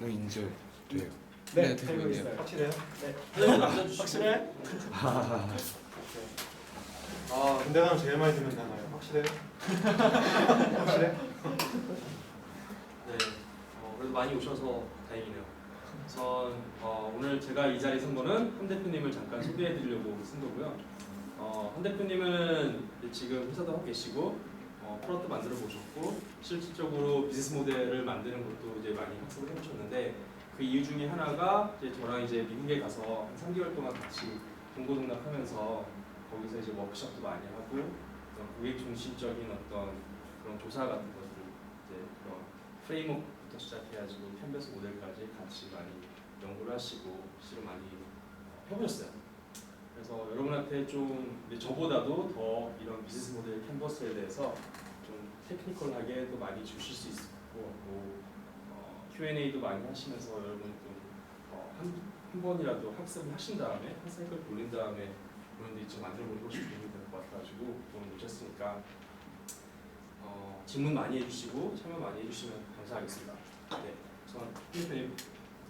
인증 돼요. 네, 되고 되고 있네요. 있어요. 확실해요? 네. 확실해? 군대 가면 제일 많이 듣는 단어예요. 확실해요? 확실해? 네, 그래도 많이 오셔서 다행이네요. 우선 오늘 제가 이 자리에 선 거는 헌 대표님을 잠깐 소개해드리려고 쓴 거고요. 헌 대표님은 지금 회사도 하고 계시고 프로덕트 만들어 보셨고 실질적으로 비즈니스 모델을 만드는 것도 이제 많이 학습을 해보셨는데 그 이유 중에 하나가 이제 저랑 이제 미국에 가서 한 3개월 동안 같이 동고동락하면서 거기서 이제 워크숍도 많이 하고 어떤 고객 중심적인 어떤 그런 조사 같은 것들 이제 그런 프레임워크부터 시작해가지고 캔버스 모델까지 같이 많이 연구를 하시고 실을 많이 해보셨어요. 그래서 여러분한테 좀 저보다도 더 이런 비즈니스 모델 캔버스에 대해서 좀 테크니컬하게 또 많이 주실 수 있을 것 같고 Q&A도 많이 하시면서 여러분 좀한 번이라도 학습을 하신 다음에 한 사이클 돌린 다음에 여러분들이 좀 만들어보고 싶은 게 될 것 같아가지고 오늘 오셨으니까 질문 많이 해주시고 참여 많이 해주시면 감사하겠습니다. 네, 우선 대표님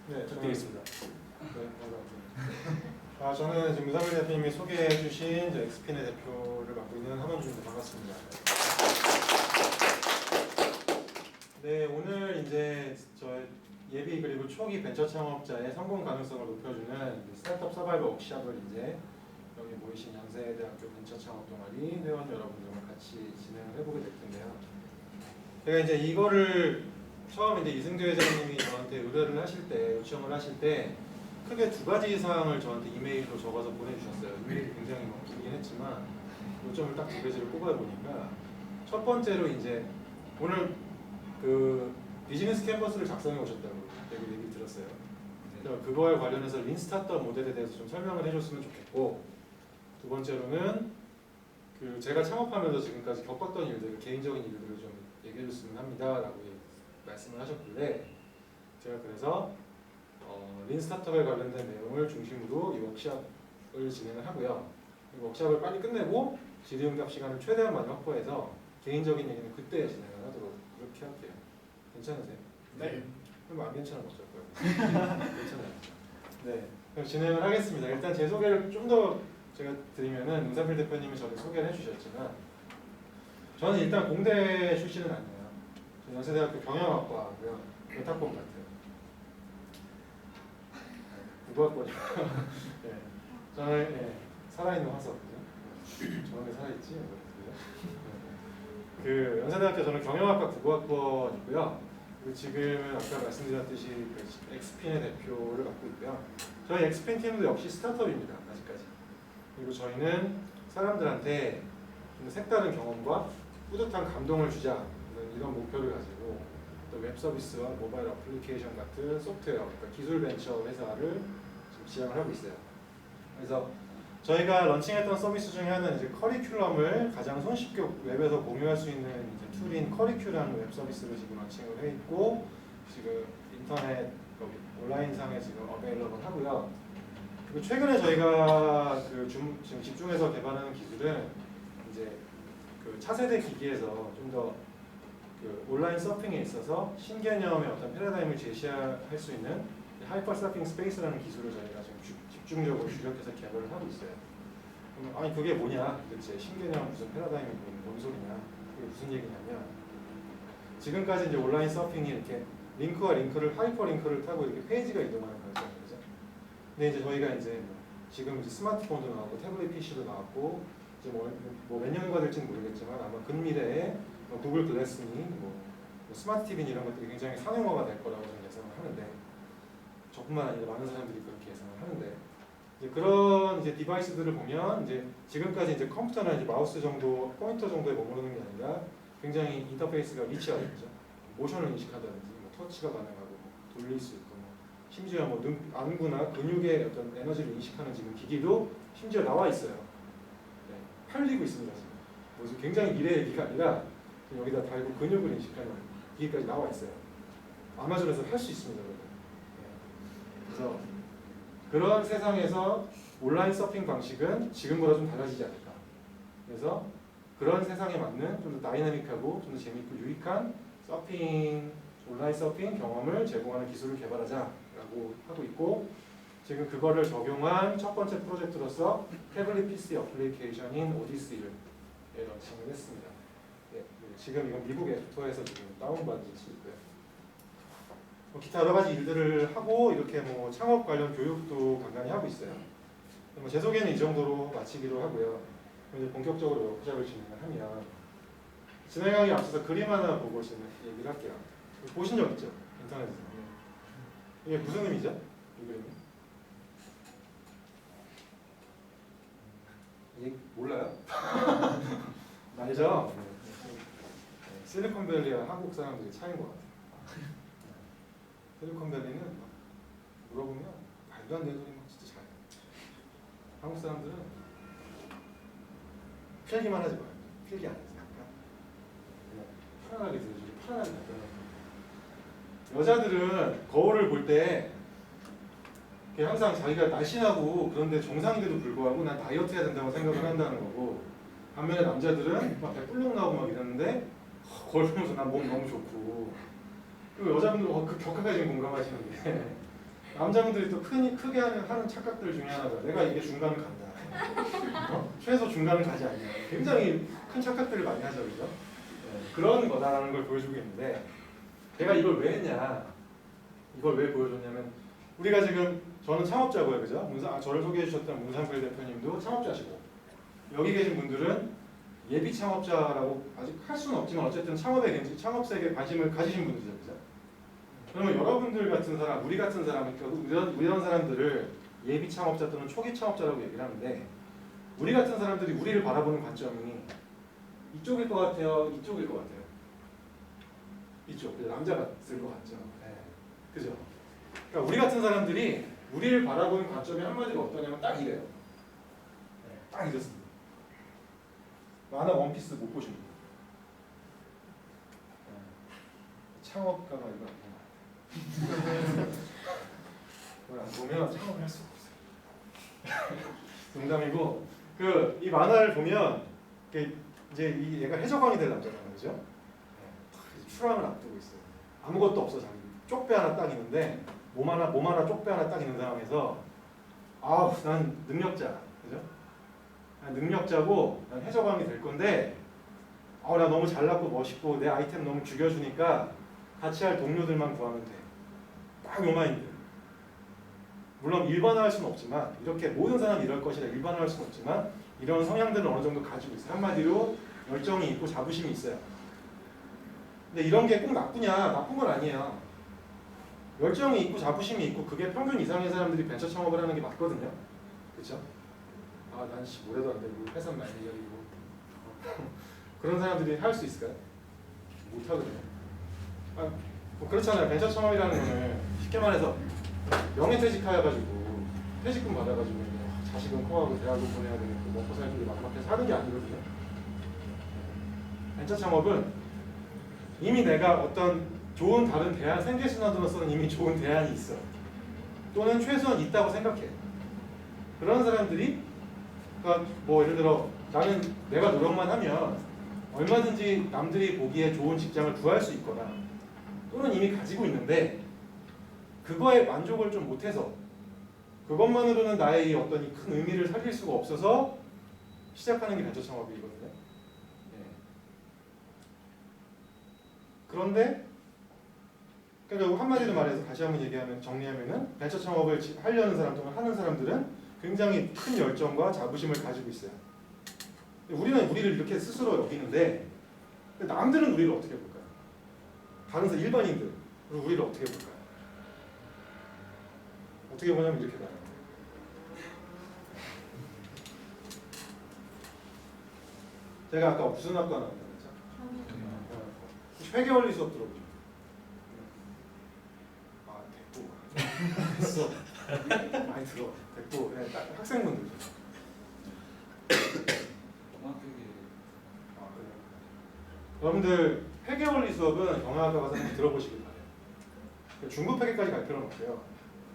네, 부탁드리겠습니다. 네, 감사합니다. 저는 지금 무상일 대표님이 소개해주신 엑스핀의 대표를 맡고 있는 함원준입니다. 반갑습니다. 네, 오늘 이제 저 예비 그리고 초기 벤처 창업자의 성공 가능성을 높여주는 스타트업 서바이벌 워크숍을 이제 여기 모이신 양세대학교 벤처 창업 동아리 회원 여러분들과 같이 진행을 해보게 될 텐데요. 제가 이제 이거를 처음 이제 이승재 회장님이 저한테 의뢰를 하실 때, 요청을 하실 때 크게 두 가지 사항을 저한테 이메일로 적어서 보내주셨어요. 이메일이 굉장히 뭐 길긴 했지만 요점을 딱 두 가지를 꼽아보니까 첫 번째로 이제 오늘 그 비즈니스 캔버스를 작성해 오셨다고 얘기 들었어요. 그래서 그거와 관련해서 린 스타트업 모델에 대해서 좀 설명을 해줬으면 좋겠고, 두 번째로는 그 제가 창업하면서 지금까지 겪었던 일들, 개인적인 일들을 좀 얘기해줬으면 합니다라고 말씀을 하셨길래 제가 그래서 린 스타트업에 관련된 내용을 중심으로 이 워크숍을 진행을 하고요. 이 워크숍을 빨리 끝내고 질의응답 시간을 최대한 많이 확보해서 개인적인 얘기는 그때 진행을 하도록 그렇게 할게요. 괜찮으세요? 네. 그럼 안 괜찮으면 어쩔 거예요. 괜찮아요. 네, 그럼 진행을 하겠습니다. 일단 제 소개를 좀 더 제가 드리면은 문상필 대표님이 저를 소개를 해주셨지만 저는 일단 공대 출신은 아니에요. 저 연세대학교 경영학과고요. 외탁본 같아요. 국어학번이요. 네, 저는 살아있는 화석이죠. 저런데 살아있지? 그 연세대학교 저는 경영학과 국어학번이고요. 그리고 지금은 아까 말씀드렸듯이 그 엑스핀의 대표를 맡고 있고요. 저희 엑스핀 팀도 역시 스타트업입니다. 아직까지. 그리고 저희는 사람들한테 좀 색다른 경험과 뿌듯한 감동을 주자 이런 목표를 가지고 또 웹 서비스와 모바일 어플리케이션 같은 소프트웨어, 그러니까 기술 벤처 회사를 지금 지향을 하고 있어요. 그래서 저희가 런칭했던 서비스 중에 하나는 이제 커리큘럼을 가장 손쉽게 웹에서 공유할 수 있는 이제 툴인 커리큘라는 웹 서비스를 지금 런칭을 해 있고 지금 인터넷 온라인상에 지금 어베일러블 하고요. 그리고 최근에 저희가 지금 집중해서 개발하는 기술은 이제 그 차세대 기기에서 좀 더 그 온라인 서핑에 있어서 신개념의 어떤 패러다임을 제시할 수 있는 하이퍼 서핑 스페이스라는 기술을 저희가 지금 집중적으로 주력해서 개발을 하고 있어요. 아니 그게 뭐냐? 도대체 신개념 무슨 패러다임이 뭔 소리냐? 그게 무슨 얘기냐면 지금까지 이제 온라인 서핑이 이렇게 링크와 링크를 하이퍼 링크를 타고 이렇게 페이지가 이동하는 거죠. 근데 이제 저희가 이제 지금 이제 스마트폰도 나왔고 태블릿 PC도 나왔고 이제 뭐 몇 년가 될지는 모르겠지만 아마 근미래에 구글 글래스니 스마트 TV니 이런 것들이 굉장히 상용화가 될 거라고 저는 예상을 하는데 저뿐만 아니라 많은 사람들이 그렇게 예상을 하는데 이제 그런 이제 디바이스들을 보면 이제 지금까지 이제 컴퓨터나 이제 마우스 정도 포인터 정도에 머무르는 게 아니라 굉장히 인터페이스가 리치하게 되죠. 모션을 인식하다든지 터치가 가능하고 돌릴 수 있고 심지어 안구나 근육의 어떤 에너지를 인식하는 지금 기기도 심지어 나와 있어요. 네, 팔리고 있습니다. 지금. 그래서 굉장히 미래의 얘기가 아니라 여기다 달고 근육을 인식하는 기기까지 나와 있어요. 아마존에서 할 수 있습니다. 네. 그래서 그런 세상에서 온라인 서핑 방식은 지금보다 좀 달라지지 않을까. 그래서 그런 세상에 맞는 좀 더 다이나믹하고 좀 더 재밌고 유익한 서핑 온라인 서핑 경험을 제공하는 기술을 개발하자라고 하고 있고 지금 그거를 적용한 첫 번째 프로젝트로서 태블릿 PC 어플리케이션인 오디시를 런칭을 했습니다. 네, 지금 이건 미국 앱스토어에서 지금 다운받은 치고요. 기타 여러 가지 일들을 하고 이렇게 뭐 창업 관련 교육도 간간히 하고 있어요. 제 소개는 이 정도로 마치기로 하고요. 이제 본격적으로 워크숍을 진행을 하면 진행하기 앞서서 그림 하나 보고 얘기를 할게요. 보신 적 있죠? 인터넷에서. 이게 무슨 의미죠? 이 그림이? 이게 몰라요? 알죠? 실리콘밸리와 한국 사람들의 차이인 것 같아요. 실리콘밸리는 물어보면 말도 안 되는 소리 막 진짜 잘해요. 한국 사람들은 필기만 하지 마요. 필기 안 해서 그냥 편안하게 들어주고 편안하게 답변해요. 여자들은 거울을 볼 때 항상 자기가 날씬하고 그런데 정상인데도 불구하고 난 다이어트 해야 된다고 생각을 한다는 거고 반면에 남자들은 막 배불룩 나오고 막 이러는데 거울 보면서 난 몸 너무 좋고 그리고 여자분들은 그 격하게 지금 공감하시는데 남자분들이 또 크게 하는 착각들 중에 하나가 내가 이게 중간을 간다. 최소 중간을 가지 않냐. 굉장히 큰 착각들을 많이 하죠. 그죠? 네, 그런 거다라는 걸 보여주고 있는데 내가 이걸 왜 했냐. 이걸 왜 보여줬냐면 우리가 지금 저는 창업자고요. 그죠? 저를 소개해 주셨던 문상필 대표님도 창업자시고 여기 계신 분들은 예비 창업자라고 아직 할 수는 없지만 어쨌든 창업 세계에 관심을 가지신 분들이죠. 그죠? 그러면 여러분들 같은 사람, 우리 같은 사람, 그러니까 이런 사람들을 예비 창업자 또는 초기 창업자라고 얘기를 하는데 우리 같은 사람들이 우리를 바라보는 관점이 이쪽일 것 같아요? 이쪽일 것 같아요? 이쪽, 남자 같을 것 같죠? 네. 그죠? 그러니까 우리 같은 사람들이 우리를 바라보는 관점이 한마디로 어떠냐면 딱 이래요. 네, 딱 이렇습니다. 만화 원피스 못 보신 분. 창업가가 이거 그걸 안 보면 창업을 할 수가 없어요. 농담이고 이 만화를 보면 이제 얘가 해적왕이 될 남자잖아요, 그죠? 네, 출항을 앞두고 있어요. 아무것도 없어 자기. 쪽배 하나 딱 있는데 몸 하나 쪽배 하나 딱 있는 상황에서 난 능력자, 그죠? 난 능력자고 난 해적왕이 될 건데 나 너무 잘났고 멋있고 내 아이템 너무 죽여주니까 같이 할 동료들만 구하면 돼. 딱 요 마인드. 물론 일반화할 수는 없지만 이렇게 모든 사람이 이럴 것이라 일반화할 수는 없지만 이런 성향들을 어느 정도 가지고 있어요. 한마디로 열정이 있고 자부심이 있어요. 근데 이런 게 꼭 나쁘냐? 나쁜 건 아니에요. 열정이 있고 자부심이 있고 그게 평균 이상의 사람들이 벤처 창업을 하는 게 맞거든요. 그렇죠? 난 뭐래도 안 되고 회사 매니저이고 그런 사람들이 할 수 있을까요? 못 하거든요. 뭐 그렇잖아요. 벤처 창업이라는 거는 쉽게 말해서 명예퇴직하여가지고 퇴직금 받아가지고 자식은 커가고 대학을 보내야 되고 먹고 살 길이 막막해서 하는 게 아니거든요. 벤처 창업은 이미 내가 어떤 좋은 다른 대안 생계순환으로서는 이미 좋은 대안이 있어. 또는 최소한 있다고 생각해. 그런 사람들이 그러니까 뭐 예를 들어 나는 내가 노력만 하면 얼마든지 남들이 보기에 좋은 직장을 구할 수 있거나 또는 이미 가지고 있는데 그거에 만족을 좀 못해서 그것만으로는 나의 어떤 이 큰 의미를 살릴 수가 없어서 시작하는 게 벤처 창업이거든요. 네. 그런데 그러니까 한마디로 말해서 다시 한번 얘기하면 정리하면은 벤처 창업을 하려는 사람 또는 하는 사람들은 굉장히 큰 열정과 자부심을 가지고 있어요. 우리는 우리를 이렇게 스스로 여기는데 남들은 우리를 어떻게 볼까요? 다른 일반인들 우리를 어떻게 볼까요? 어떻게 보냐면 이렇게 봐요. 제가 아까 무슨 학과 나왔다고 했죠? 회계원리 수업 들어보죠. 됐고. 됐어. 많이 들어. 됐고. 네, 딱 학생분들. 여러분들 회계원리 수업은 경영학과 가서 한번 들어보시길 바래요. 중급 회계까지 갈 필요는 없고요.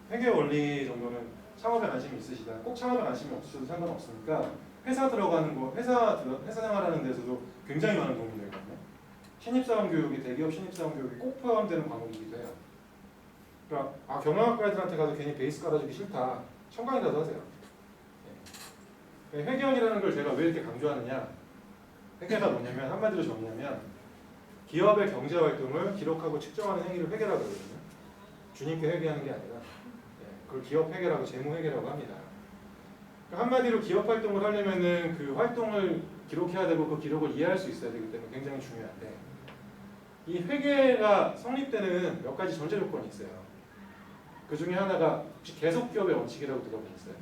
회계원리 정도는 창업에 관심이 있으시다. 꼭 창업에 관심이 없으셔도 상관없으니까 회사 들어가는 거, 회사 생활하는 데서도 굉장히 많은 도움이 되거든요. 신입사원 교육이 대기업 신입사원 교육이 꼭 포함되는 과목이기도 해요. 그러니까 경영학과 애들한테 가서 괜히 베이스 깔아주기 싫다. 청강이라도 하세요. 네. 회계원이라는 걸 제가 왜 이렇게 강조하느냐? 회계가 뭐냐면 한마디로 정의하면 기업의 경제 활동을 기록하고 측정하는 행위를 회계라고 하거든요. 주님께 회계하는 게 아니라 그걸 기업 회계라고 재무 회계라고 합니다. 그러니까 한마디로 기업 활동을 하려면은 그 활동을 기록해야 되고 그 기록을 이해할 수 있어야 되기 때문에 굉장히 중요한데 이 회계가 성립되는 몇 가지 전제 조건이 있어요. 그 중에 하나가 혹시 계속 기업의 원칙이라고 들어보셨어요?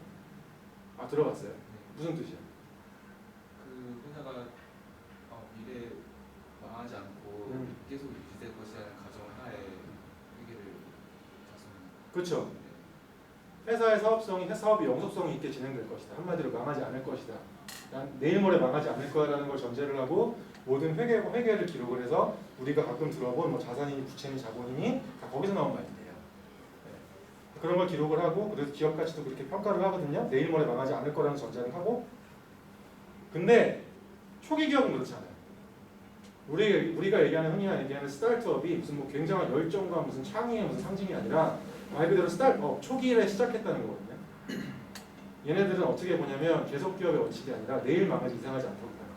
아 들어봤어요? 무슨 뜻이야? 그 회사가 미래에 망하지 않고 계속 유지될 것이라는 가정하에 회계를 작성합니다. 그렇죠. 회사의 사업성이 사업이 영속성이 있게 진행될 것이다. 한마디로 망하지 않을 것이다. 난 내일 모레 망하지 않을 거라는 걸 전제를 하고 모든 회계를 기록을 해서 우리가 가끔 들어본 뭐 자산이니 부채니 자본이니 다 거기서 나온 말인데요. 네. 그런 걸 기록을 하고 그래서 기업 가치도 그렇게 평가를 하거든요. 내일 모레 망하지 않을 거라는 전제를 하고. 근데 초기 기업은 그렇지 않아요. 우리가 흔히 얘기하는 스타트업이 무슨 뭐 굉장한 열정과 무슨 창의의 무슨 상징이 아니라 말 그대로 초기에 시작했다는 거거든요. 얘네들은 어떻게 보냐면 계속 기업의 원칙이 아니라 내일 망하지 이상하지 않다고 봐요.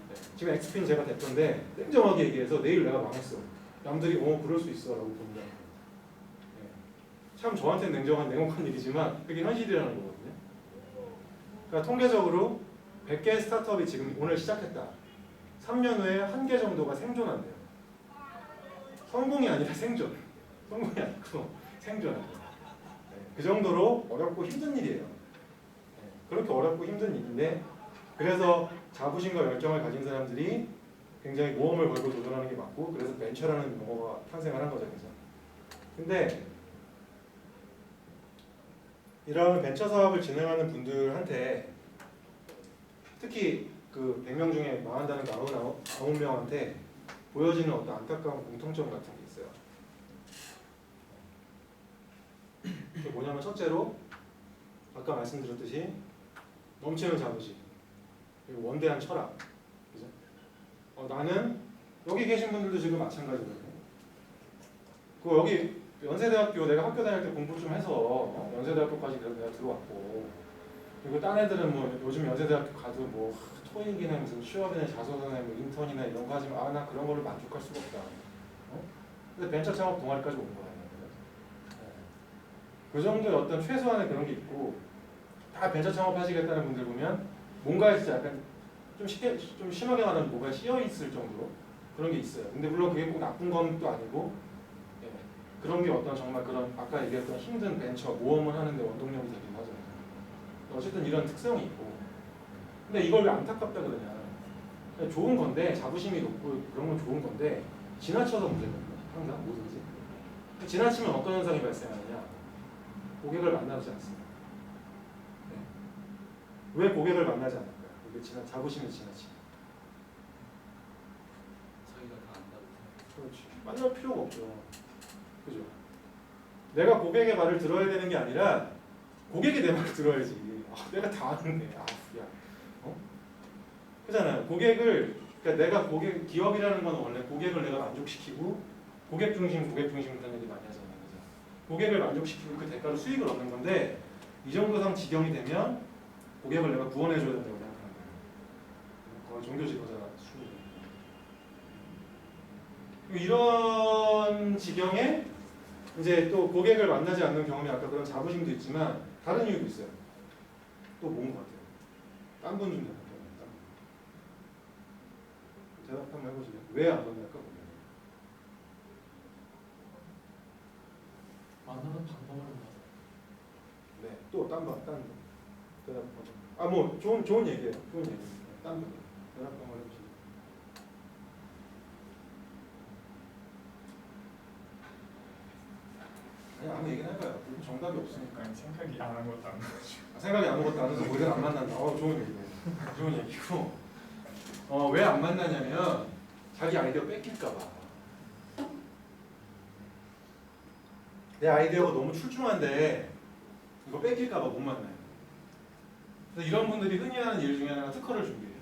네. 지금 엑스핀 제가 대표인데 냉정하게 얘기해서 내일 내가 망했어. 남들이 그럴 수 있어 라고 봅니다. 네. 참 저한테는 냉혹한 일이지만 그게 현실이라는 거거든요. 그러니까 통계적으로 100개의 스타트업이 지금 오늘 시작했다. 3년 후에 1개 정도가 생존한대요. 성공이 아니라 생존. 성공이 아니고 생존한대요. 그 정도로 어렵고 힘든 일이에요. 그렇게 어렵고 힘든 일인데 그래서 자부심과 열정을 가진 사람들이 굉장히 모험을 걸고 도전하는 게 맞고 그래서 벤처라는 용어가 탄생을 한 거죠. 그래서. 근데 이런 벤처 사업을 진행하는 분들한테 특히 그 100명 중에 망한다는 그 9명한테 보여지는 어떤 안타까운 공통점 같은 게 있어요. 그게 뭐냐면 첫째로 아까 말씀드렸듯이 넘치는 자부심 그리고 원대한 철학. 그죠? 나는 여기 계신 분들도 지금 마찬가지거든요. 그 여기 연세대학교 내가 학교 다닐 때 공부 좀 해서 연세대학교까지 내가 들어왔고 그리고 딴 애들은 뭐 요즘 연세대학교 가도 뭐 토익이나 무슨 취업이나 자소서나 뭐 인턴이나 이런 거 하지만 나 그런 거를 만족할 수가 없다. 근데 벤처 창업 동아리까지 온 거야. 그 정도의 어떤 최소한의 그런 게 있고 다 벤처 창업 하시겠다는 분들 보면 뭔가에 진짜 약간 좀 심하게 말하면 뭐가 씌여 있을 정도로 그런 게 있어요. 근데 물론 그게 꼭 나쁜 건 또 아니고 그런 게 어떤 정말 그런 아까 얘기했던 힘든 벤처 모험을 하는데 원동력이 되긴 하죠. 어쨌든 이런 특성이 있고 근데 이걸 왜 안타깝다 그러냐. 좋은 건데 자부심이 높고 그런 건 좋은 건데 지나쳐서 문제거든요. 항상 뭐든지 지나치면 어떤 현상이 발생하느냐. 고객을 만나지 않습니다. 네. 왜 고객을 만나지 않을까요? 이게 자부심이 지나치면. 자기가 다 안다고. 그렇지. 만날 필요가 없죠. 그죠? 내가 고객의 말을 들어야 되는 게 아니라 고객이 내 말을 들어야지. 내가 다 아는데. 야. 그잖아요. 그러니까 기업이라는 건 원래 고객을 내가 만족시키고 고객 중심 그런 얘기 많이 하잖아요. 고객을 만족시키고 그 대가로 수익을 얻는 건데 이 정도 지경이 되면 고객을 내가 구원해줘야 된다고 생각하는 거예요. 거의 종교 지도자 수준이에요. 이런 지경에 이제 또 고객을 만나지 않는 경험이 아까 그런 자부심도 있지만 다른 이유도 있어요. 또 뭔 것 같아요? 딴 분 좀 대답해요. 대답 한번 해보시죠. 왜 안 만날까? 만나는 방법을 몰라서. 네, 또 딴 분. 대답 한번. 뭐 좋은 얘기예요. 좋은 얘기. 딴 분. 대답 한번 해보시죠. 아니 아무 얘기나 해봐요. 정답이 없으니까. 아니, 생각이 아무것도 안 나죠. 생각이 아무것도 안 해서 우리가 안 만난다. 좋은 얘기예요. 좋은 얘기고. 왜 안 만나냐면 자기 아이디어 뺏길까봐. 내 아이디어가 너무 출중한데 이거 뺏길까봐 못 만나요. 그래서 이런 분들이 흔히 하는 일 중에 하나가 특허를 준비해요.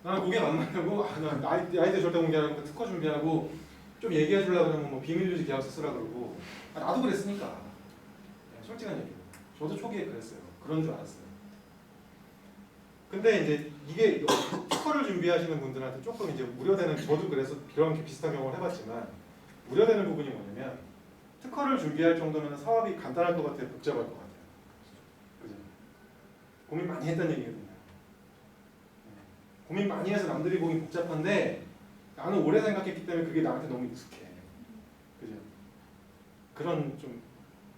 나는 고객 만나려고 나 아이디어 절대 공개하고 특허 준비하고 좀 얘기해 주려고 그러면 뭐 비밀 유지 계약서 쓰라 그러고 나도 그랬으니까 솔직한 얘기. 저도 초기에 그랬어요. 그런 줄 알았어요. 근데 이제 이게 특허를 준비하시는 분들한테 조금 이제 우려되는, 저도 그래서 그런 비슷한 경험을 해봤지만 우려되는 부분이 뭐냐면 특허를 준비할 정도면 사업이 간단할 것 같아요, 복잡할 것 같아요. 그죠? 고민 많이 했던 얘기거든요. 고민 많이 해서 남들이 보기 복잡한데 나는 오래 생각했기 때문에 그게 나한테 너무 익숙해. 그죠? 그런 좀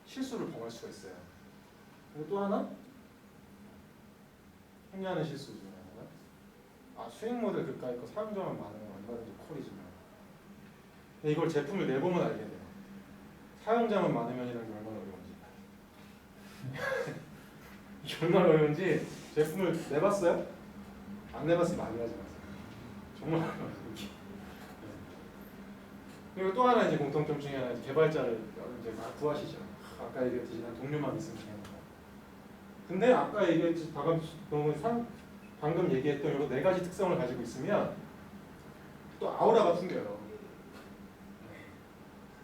실수를 범할 수가 있어요. 그리고 또 하나 행위하는 실수 중에 하나가 수익 모델 그까이 거 사용자만 많으면 얼마든지 콜이지만 이걸 제품을 내보면 알게 돼요. 사용자만 많으면이라는 게 얼마나 어려운지. 이게 얼마나 어려운지 제품을 내봤어요? 안 내봤으면 많이 하지 마세요. 정말 어려워요. 그리고 또 하나 이제 공통점 중에 하나 개발자를 이제 막 구하시죠. 아까 얘기했듯이 난 동료만 있으면 되는 거. 근데 아까 얘기했듯이 방금 얘기했던 이런 네 가지 특성을 가지고 있으면 또 아우라가 풍겨요.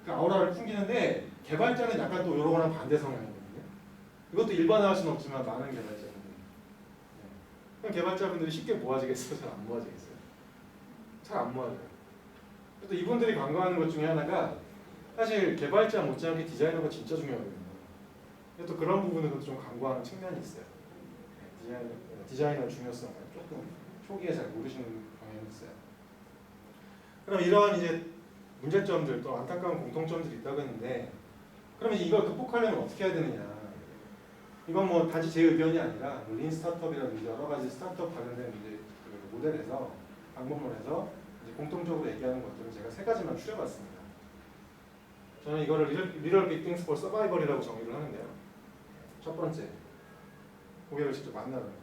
그 아우라를 풍기는데 개발자는 약간 또 이런 거랑 반대 성향이거든요. 이것도 일반화할 수는 없지만 많은 개발자분들이. 그럼 개발자분들이 쉽게 모아지겠어요? 잘 안 모아지겠어요? 잘 안 모아져요. 또 이분들이 강조하는 것 중에 하나가 사실 개발자 못지않게 디자이너가 진짜 중요하거든요. 또 그런 부분에도 좀 강조하는 측면이 있어요. 디자이너 중요성을 조금 초기에 잘 모르시는 경향이 있어요. 그럼 이러한 이제 문제점들 또 안타까운 공통점들이 있다고 했는데 그러면 이걸 극복하려면 어떻게 해야 되느냐? 이건 뭐 단지 제 의견이 아니라 린 스타트업이라든지 여러 가지 스타트업 관련된 이제 그 모델에서 방법론에서 이제 공통적으로 얘기하는 것들은 제가 세 가지만 추려봤습니다. 저는 이거를 Little Big Things for Survival이라고 정의를 하는데요. 첫 번째, 고객을 직접 만나는 거죠.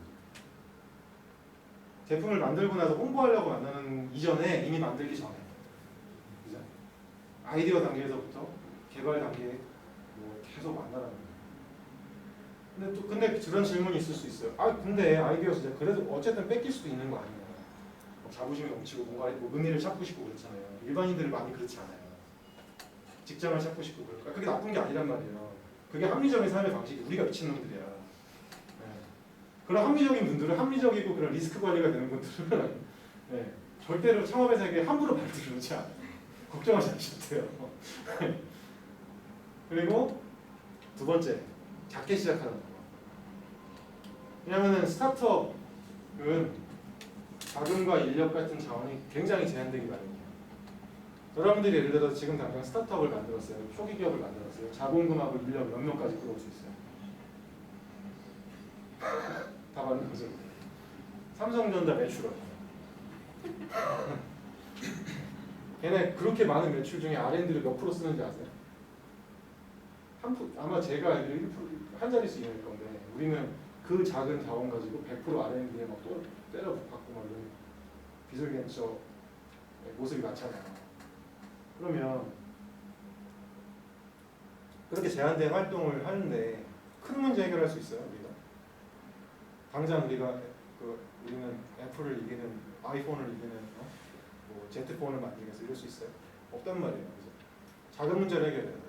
제품을 만들고 나서 홍보하려고 만나는 이전에 이미 만들기 전에, 그죠? 아이디어 단계에서부터 개발 단계에 뭐 계속 만나라는 거예요. 근데 그런 질문이 있을 수 있어요. 근데 아이디어 진짜 그래도 어쨌든 뺏길 수도 있는 거 아니냐? 자부심이 넘치고 뭔가 뭐 의미를 찾고 싶고 그렇잖아요. 일반인들은 많이 그렇지 않아요. 직장을 찾고 싶고 그럴까? 그게 나쁜 게 아니란 말이에요. 그게 합리적인 삶의 방식이 우리가 미친놈들이야. 네. 그런 합리적인 분들은 합리적이고 그런 리스크 관리가 되는 분들은 네. 절대로 창업의 세계에 함부로 발들여놓지 않아요. 걱정하지 않으셔도 돼요. 그리고 두 번째, 작게 시작하는 거. 왜냐하면 스타트업은 자금과 인력 같은 자원이 굉장히 제한되기 마련이에요. 여러분들이 예를 들어 지금 당장 스타트업을 만들었어요. 초기 기업을 만들었어요. 자본금하고 인력 몇 명까지 끌어올 수 있어요? 다 맞는 거죠. 삼성전자 매출업. 걔네 그렇게 많은 매출 중에 R&D를 몇 프로 쓰는지 아세요? 아마 제가 알기로 1%, 한 자릿수일 건데 우리는 그 작은 자원 가지고 100% R&D에 막 때려 박고 막 이런 비술벤처 모습이 많잖아요. 그러면 그렇게 제한된 활동을 하는데 큰 문제 해결할 수 있어요, 우리가? 당장 우리는 애플을 이기는, 아이폰을 이기는 뭐 Z폰을 만들겠어 이럴 수 있어요? 없단 말이에요. 그죠? 작은 문제를 해결해야 돼요.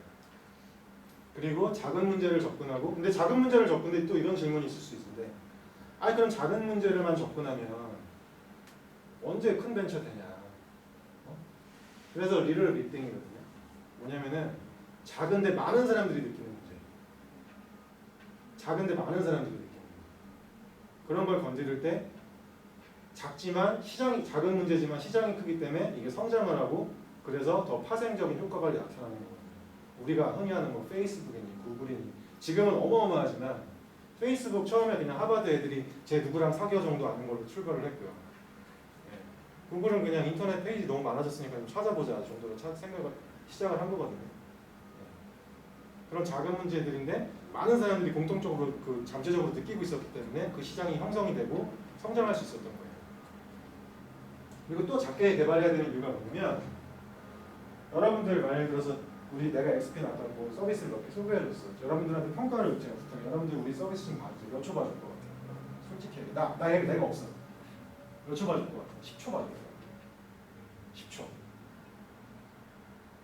그리고 작은 문제를 접근하고, 근데 작은 문제를 접근데 또 이런 질문이 있을 수 있는데, 그럼 작은 문제를만 접근하면 언제 큰 벤처 되냐? 그래서 리를 빅땡이거든요. 뭐냐면은 작은데 많은 사람들이 느끼는 문제. 작은데 많은 사람들이 느끼는 문제. 그런 걸 건드릴 때 작은 문제지만 시장이 크기 때문에 이게 성장을 하고 그래서 더 파생적인 효과가 나타나는 거거든요. 우리가 흔히 하는 뭐 페이스북이니 구글이니 지금은 어마어마하지만 페이스북 처음에 그냥 하버드 애들이 제 누구랑 사겨 정도 아는 걸로 출발을 했고요. 구글은 그냥 인터넷 페이지 너무 많아졌으니까 좀 찾아보자 정도로 시작을 한 거거든요. 그런 작은 문제들인데 많은 사람들이 공통적으로 그 잠재적으로 느끼고 있었기 때문에 그 시장이 형성이 되고 성장할 수 있었던 거예요. 그리고 또 작게 개발해야 되는 이유가 뭐냐면 여러분들 만약에 들어서 내가 XP는 아까 뭐 서비스를 몇 개 소개해줬어. 여러분들한테 평가를 요청해. 여러분들 우리 서비스 좀 봐주세요. 몇 초 봐줄 것 같아요. 솔직히 내가 없어. 몇 초 봐줄 것 같아? 10초 봐줄 것 같아. 10초.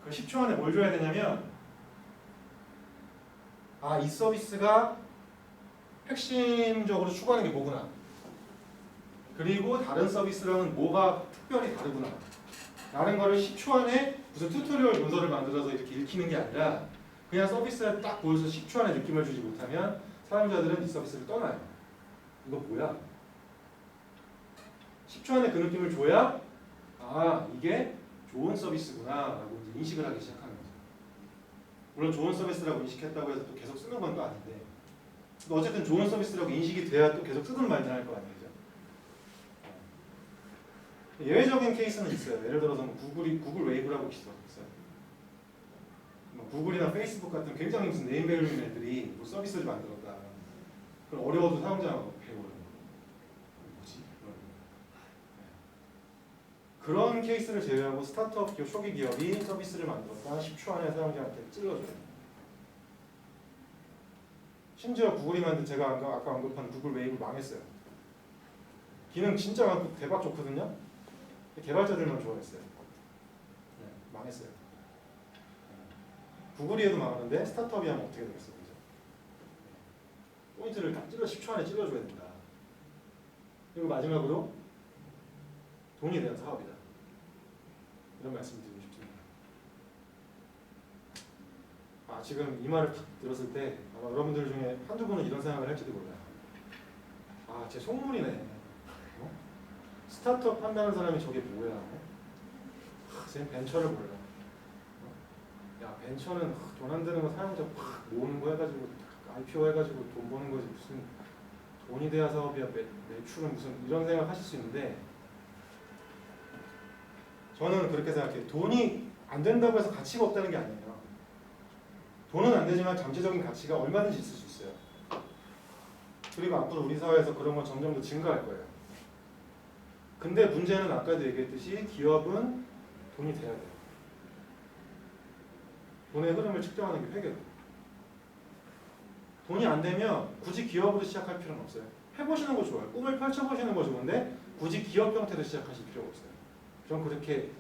그 10초 안에 뭘 줘야 되냐면 이 서비스가 핵심적으로 추구하는 게 뭐구나. 그리고 다른 서비스랑은 뭐가 특별히 다르구나. 라는 거를 10초 안에 무슨 튜토리얼 문서를 만들어서 이렇게 읽히는 게 아니라 그냥 서비스를 딱 보여서 10초 안에 느낌을 주지 못하면 사용자들은 이 서비스를 떠나요. 이거 뭐야? 10초 안에 그 느낌을 줘야 이게 좋은 서비스구나 라고 이제 인식을 하기 시작하는 거죠. 물론 좋은 서비스라고 인식했다고 해서 또 계속 쓰는 건 또 아닌데 어쨌든 좋은 서비스라고 인식이 돼야 또 계속 쓰든 말든 할 거 아니에요. 예외적인 케이스는 있어요. 예를 들어서 뭐 구글 웨이브라고 있어요. 뭐 구글이나 페이스북 같은 굉장히 무슨 네임밸류 있는 애들이 뭐 서비스를 만들었다. 그럼 어려워도 사용자가 배우는 거. 뭐지? 그런 케이스를 제외하고 스타트업 기업, 초기 기업이 서비스를 만들었다 10초 안에 사용자한테 찔러줘요. 심지어 구글이 만든 제가 아까 언급한 구글 웨이브 망했어요. 기능 진짜 많고 대박 좋거든요. 개발자들만 좋아했어요. 망했어요. 구글이 해도 망하는데 스타트업이 하면 어떻게 되겠어요? 그죠? 포인트를 딱 10초 안에 찔러줘야 된다. 그리고 마지막으로 돈이 대한 사업이다. 이런 말씀 드리고 싶습니다. 지금 이 말을 딱 들었을 때 아마 여러분들 중에 한두 분은 이런 생각을 할지도 몰라요. 쟤 속물이네. 스타트업 한다는 사람이 저게 뭐야? 쟤는 벤처를 몰라. 야, 벤처는 돈 안 되는 거 사용자 팍 모으는 거 해가지고 IPO 해가지고 돈 버는 거지 무슨 돈이 돼야 사업이야 매출은 무슨 이런 생각 하실 수 있는데 저는 그렇게 생각해요. 돈이 안 된다고 해서 가치가 없다는 게 아니에요. 돈은 안 되지만 잠재적인 가치가 얼마든지 있을 수 있어요. 그리고 앞으로 우리 사회에서 그런 건 점점 더 증가할 거예요. 근데 문제는 아까도 얘기했듯이 기업은 돈이 돼야 돼요. 돈의 흐름을 측정하는 게 회계다. 돈이 안 되면 굳이 기업으로 시작할 필요는 없어요. 해보시는 거 좋아요. 꿈을 펼쳐보시는 거 좋은데 굳이 기업 형태로 시작하실 필요가 없어요. 전 그렇게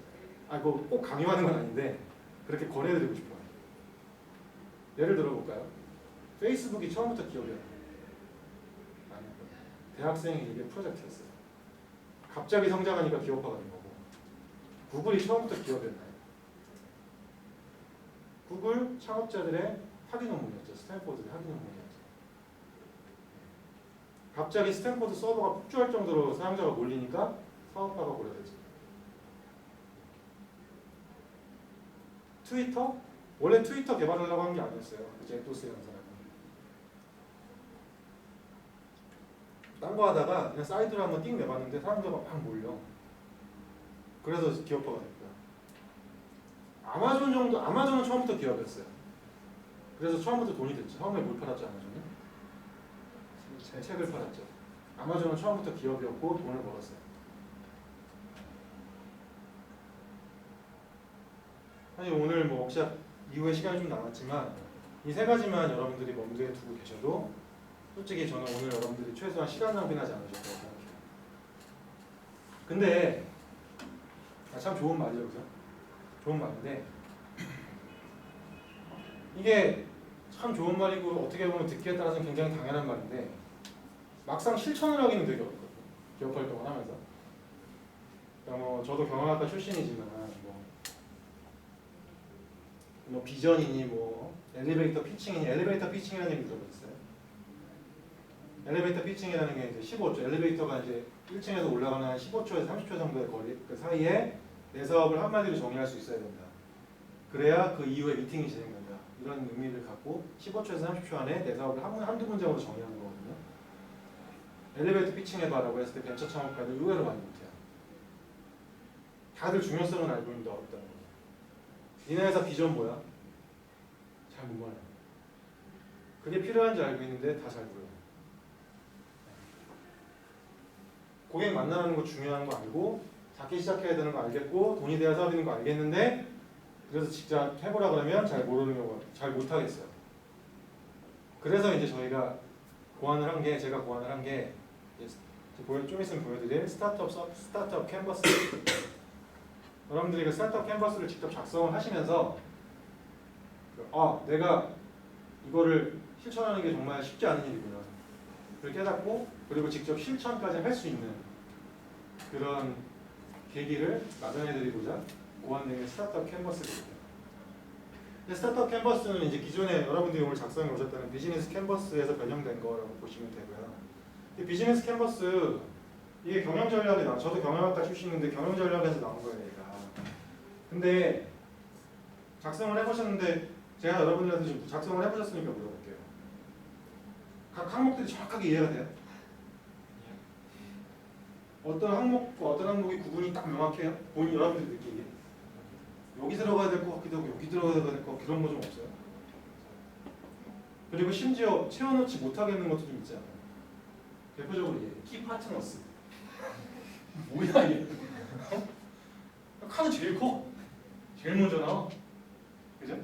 그거 꼭 강요하는 건 아닌데 그렇게 권해드리고 싶어요. 예를 들어볼까요? 페이스북이 처음부터 기업이었나요? 아니요. 대학생이 이게 프로젝트였어요. 갑자기 성장하니까 기업화가 된 거고 구글이 처음부터 기업이었나요? 구글 창업자들의 학위 논문이었죠. 스탠포드의 학위 논문이었죠. 갑자기 스탠포드 서버가 폭주할 정도로 사용자가 몰리니까 사업화가 고려되죠. 트위터? 원래 트위터 개발하려고 한 게 아니었어요. 잭도스라는 사람은. 딴 거 하다가 그냥 사이트를 한번 띵 내봤는데 사람들이 막 몰려. 그래서 기업화가 됐고요. 아마존은 처음부터 기업이었어요. 그래서 처음부터 돈이 됐죠. 처음에 뭘 팔았죠, 아마존은? 책을 팔았죠. 아마존은 처음부터 기업이었고 돈을 벌었어요. 사실 오늘 뭐 워크샵 이후에 시간이 좀 남았지만 이 세 가지만 여러분들이 염두에 두고 계셔도 솔직히 저는 오늘 여러분들이 최소한 시간 낭비하지 않으셨다고 생각해요. 근데 참 좋은 말이죠, 그죠? 좋은 말인데 이게 참 좋은 말이고 어떻게 보면 듣기에 따라서는 굉장히 당연한 말인데 막상 실천을 하기는 되게 어렵거든요. 기업 활동을 하면서. 그러니까 뭐 저도 경영학과 출신이지만 뭐 비전이니 뭐 엘리베이터 피칭이니 엘리베이터 피칭이라는 얘기 들어보셨어요? 엘리베이터 피칭이라는 게 이제 15초 엘리베이터가 이제 1층에서 올라가는 한 15초에서 30초 정도의 거리 그 사이에 내 사업을 한마디로 정리할 수 있어야 된다. 그래야 그 이후에 미팅이 진행된다. 이런 의미를 갖고 15초에서 30초 안에 내 사업을 한두 문장으로 정리하는 거거든요. 엘리베이터 피칭 해봐라고 했을 때 벤처 창업가들 의외로 많이 못해요. 다들 중요성은 알고 있는데 어렵다는 거죠. 니네 회사 비전 뭐야? 잘 못 말해요. 그게 필요한지 알고 있는데 다 잘 몰라요. 고객 만나는 거 중요한 거 알고 작게 시작해야 되는 거 알겠고 돈이 돼야 사업이는 거 알겠는데 그래서 직접 해보라 그러면 잘 모르는 경우가 잘 못하겠어요. 그래서 이제 저희가 제가 고안을 한 게 좀 있으면 보여드릴 스타트업 캔버스. 여러분들이 그 스타트업 캔버스를 직접 작성을 하시면서 내가 이거를 실천하는 게 정말 쉽지 않은 일이구나. 그걸 깨닫고 그리고 직접 실천까지 할 수 있는 그런 계기를 마련해드리고자 고안된 게 스타트업 캔버스거든요. 스타트업 캔버스는 이제 기존에 여러분들이 오늘 작성해 오셨다는 비즈니스 캔버스에서 변형된 거라고 보시면 되고요. 이 비즈니스 캔버스 이게 경영 전략이 저도 경영학과 출신인데 경영 전략에서 나온 거예요, 얘가. 근데 작성을 해보셨는데 제가 여러분들한테 지금 작성을 해보셨으니까 물어볼게요. 각 항목들이 정확하게 이해가 돼요? 어떤 항목과 어떤 항목이 구분이 딱 명확해요? 본인 여러분들이 느끼기에 여기 들어가야 될 것 같기도 하고 여기 들어가야 될 것 같고 그런 거 좀 없어요? 그리고 심지어 채워넣지 못하겠는 것도 좀 있지 않아요? 대표적으로 키 파트너스 뭐야 이게? 칸은 제일 커. 제일 먼저 나와. 그죠?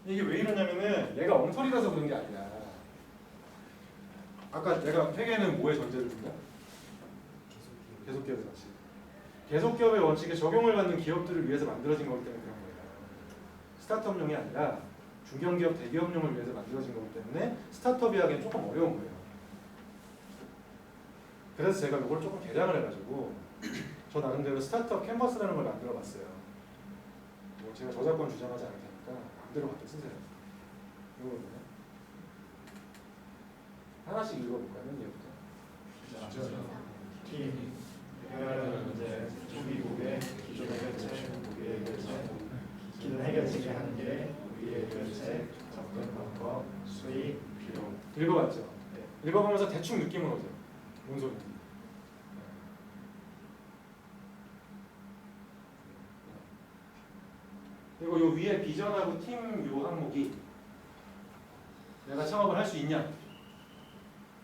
이게 왜 이러냐면은 얘가 엉터리라서 그런 게 아니라 아까 내가 회계는 뭐의 전제를 둔다? 계속기업의 원칙. 계속기업의 원칙에 적용을 받는 기업들을 위해서 만들어진 거기 때문에 그런 거예요. 스타트업용이 아니라 중견기업, 대기업용을 위해서 만들어진 거기 때문에 스타트업이 하기엔 조금 어려운 거예요. 그래서 제가 이걸 조금 개량을 해가지고 저 나름대로 스타트업 캔버스라는 걸 만들어봤어요. 뭐 제가 저작권 주장하지 않을 테니까 마음대로 갖다 쓰세요. 이거거든요. 하나씩 읽어볼까요? 맨 위부터. 팀, 해결하는 문제, 초기국의 기존의 결제, 우리의 결제, 기존 해결책의 한계, 우리의 결제, 접근 방법, 수익, 필요. 읽어봤죠? 네. 읽어보면서 대충 느낌은 오죠? 뭔 소리인지. 그리고 요 위에 비전하고 팀 요 항목이 내가 창업을 할 수 있냐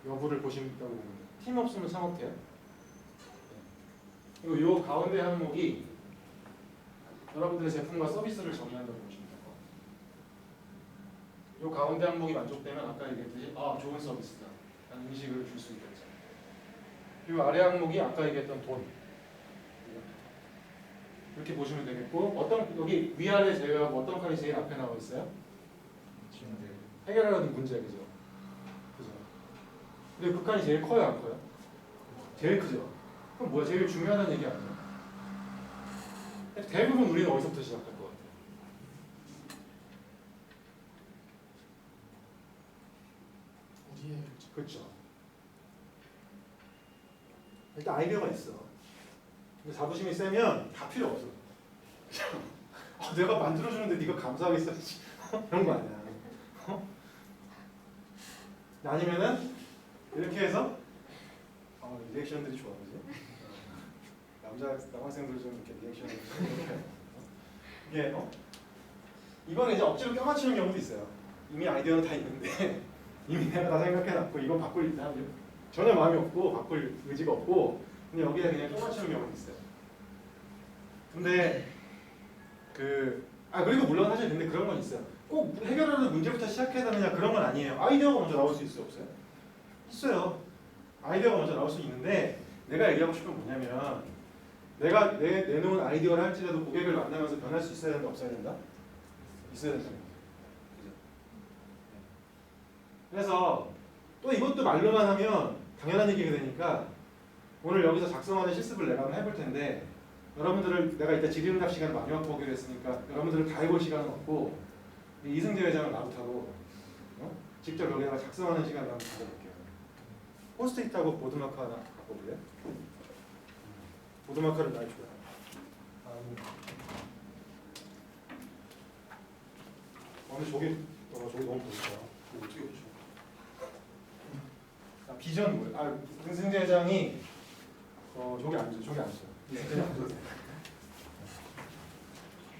여부를 보신다고 보면 돼요. 팀 없으면 창업 돼요? 그리고 요 가운데 항목이 여러분들의 제품과 서비스를 정의한다고 보시면 돼요. 요 가운데 항목이 만족되면 아까 얘기했듯이 좋은 서비스다 라는 인식을 줄 수 있겠죠. 요 아래 항목이 아까 얘기했던 돈 이렇게 보시면 되겠고 여기 위아래 제외하고 어떤 칸이 제일 앞에 나와 있어요? 해결하는 문제 그죠? 근데 그 칸이 제일 커요 안 커요? 제일 크죠? 그럼 뭐야 제일 중요하다는 얘기 아니에요? 대부분 우리는 어디서부터 시작할 것 같아요? 우리의 그렇죠. 일단 아이디어가 있어. 근데 자부심이 세면 다 필요 없어. 내가 만들어주는데 네가 감사하겠어야지. 그런 거 아니야. 아니면은 이렇게 해서 리액션들이 좋아 그지? 남학생들 좀 이렇게 리액션을 이렇게 이게 이거는 이제 억지로 껴맞추는 경우도 있어요. 이미 아이디어는 다 있는데 이미 내가 다 생각해놨고 이건 바꿀 전혀 마음이 없고 바꿀 의지가 없고 근데 여기에 그냥 껴맞추는 경우도 있어요. 근데 그리고 물론 사실 근데 그런 건 있어요. 꼭 해결하는 문제부터 시작해야 되느냐 그런 건 아니에요. 아이디어가 먼저 나올 수 있어요 없어요? 있어요. 아이디어가 먼저 나올 수 있는데 내가 얘기하고 싶은 건 뭐냐면 내가 내놓은 아이디어를 할지라도 고객을 만나면서 변할 수 있어야 된다 없어야 된다? 있어야 된다. 그래서 또 이것도 말로만 하면 당연한 얘기가 되니까 오늘 여기서 작성하는 실습을 내가 한번 해볼 텐데 여러분들을 내가 이따 질의응답 시간 많이 확보하기로 했으니까 여러분들을 다 해볼 시간은 없고 이승재 회장을 나부터로 직접 여기다가 작성하는 시간을 한번 가져볼게요. 포스트잇하고 보드마커 하나 갖고 올래요? 보드마커를 많이 줘요. 근데 저기 너무 보이죠? 어떻게 붙여? 비전 뭐예요? 이승재 회장이 저기 앉죠. 저기 앉죠.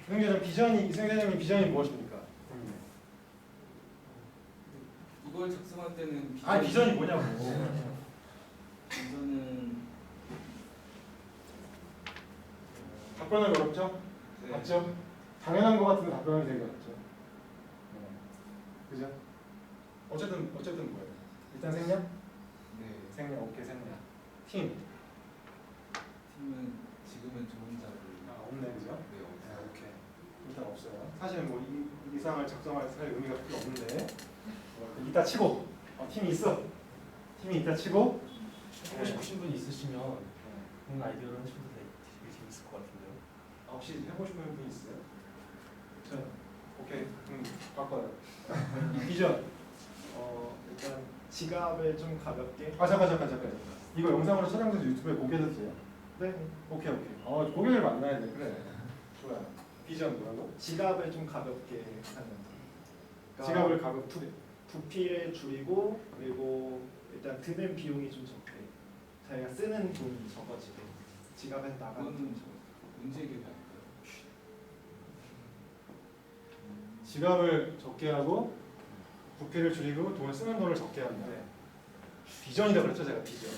이승재 회장님 비전이 무엇입니까? 이걸 작성할 때는 비전이 뭐냐고. 비전은 답변하기 어렵죠? 네. 맞죠? 당연한 것 같은데 답변하기 되게 어렵죠. 그죠? 어쨌든 뭐예요? 일단 생략? 네. 생략, 오케이 생략. 팀. 팀은 지금은 좋은 자를 없네, 그죠? 네, 없어요. 오케이. 일단 없어요. 사실 뭐 이상을 작성할 의미가 별로 없는데 이따 치고 팀이 있어. 팀이 있다 치고 하고 싶으신 분이 있으시면 그런 아이디어를 하셔도 되게 재밌을 것 같은데요. 혹시 해보고 싶은 분 있어요? 저는 오케이. 바꿔요. 비전. 일단 지갑을 좀 가볍게. 잠깐. 이거 영상으로 촬영돼서 유튜브에 공개해도 돼요? 네. 오케이. 고객을 만나야 돼. 그래. 좋아요. 비전 뭐라고? 지갑을 좀 가볍게 하는. 그러니까 지갑을 가볍게. 부피를 줄이고 그리고 일단 드는 비용이 좀 적게. 자기가 쓰는 돈이 적어지고 지갑에서 나가는 돈이 그거는 적어지고. 문제 해결이 아닐까요? 지갑을 적게 하고 부피를 줄이고 쓰는 돈을 적게 한다. 네. 비전이라고 그랬죠, 제가 비전.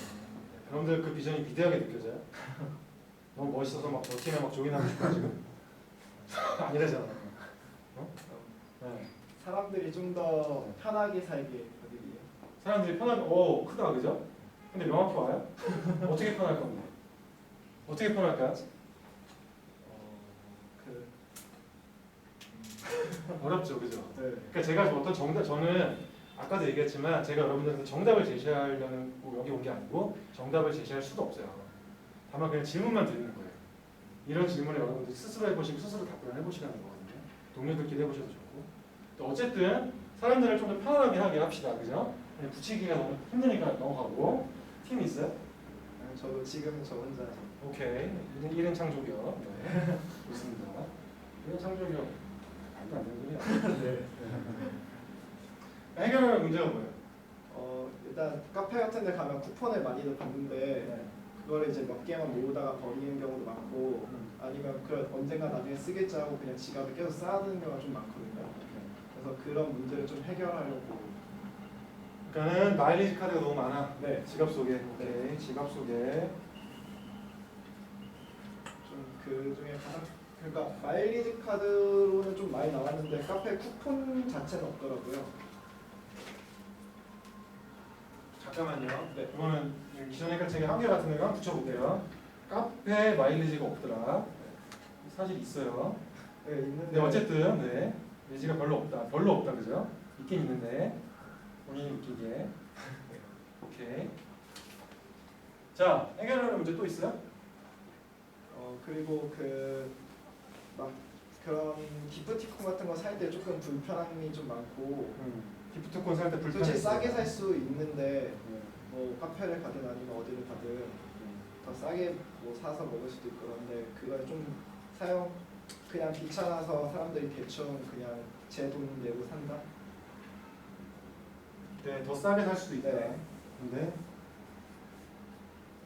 여러분들 그 비전이 위대하게 느껴져요? 너무 멋있어서 막 버티며 막 조인하고 싶어 지금? 아니라잖아. 네. 사람들이 좀 더 편하게 살게 하기 위해. 사람들이 크다 그죠? 근데 명확히 와요? 어떻게 편할 건데? 어떻게 편할까요? 그 어렵죠, 그죠? 네. 그러니까 제가 어떤 저는 아까도 얘기했지만 제가 여러분들한테 정답을 제시하려는 여기 온 게 아니고 정답을 제시할 수도 없어요. 다만 그냥 질문만 드리는 거예요. 이런 질문을 여러분들 스스로 해보시고 스스로 답변을 해보시라는 거거든요. 동료들끼리 해보셔도 좋고. 또 어쨌든 사람들을 좀 더 편안하게 하게 합시다, 그죠? 그냥 붙이기가 너무 힘드니까 넘어가고. 팀 있어요? 저도 지금 저 혼자. 오케이. 1인 창조기업. 네. 좋습니다. 1인 창조기업. 말도 안 되는 소리야. 네. 해결할 문제가 뭐예요? 일단 카페 같은 데 가면 쿠폰을 많이들 받는데 그걸 이제 몇 개만 모으다가 버리는 경우도 많고 아니면 언젠가 나중에 쓰겠지 하고 그냥 지갑을 계속 쌓아두는 경우가 좀 많거든요. 그래서 그런 문제를 좀 해결하려고. 그러니까는 마일리지 카드가 너무 많아. 네. 지갑 속에. 오케이. 지갑 속에. 좀 그 중에 가장 그러니까 마일리지 카드로는 좀 많이 나왔는데 카페 쿠폰 자체는 없더라고요. 잠깐만요. 네. 이거는 기존 해결책의 한계 같은 데가 붙여볼게요. 카페 마일리지가 없더라. 사실 있어요. 네, 있는데. 근데 어쨌든 네. 마일리지가 별로 없다, 그죠? 있긴 있는데 본인이 느끼기에. 오케이. 자, 해결하는 문제 또 있어요? 그리고 막 그런 기프티콘 같은 거 살 때 조금 불편함이 좀 많고. 기프트콘 살 때 불편해. 솔직히 싸게 살 수 있는데 뭐 카페를 가든 아니면 어디를 가든 더 싸게 뭐 사서 먹을 수도 있고 그런데 그걸 좀 그냥 귀찮아서 사람들이 대충 그냥 제 돈 내고 산다. 네, 더 싸게 살 수도 있다. 네. 근데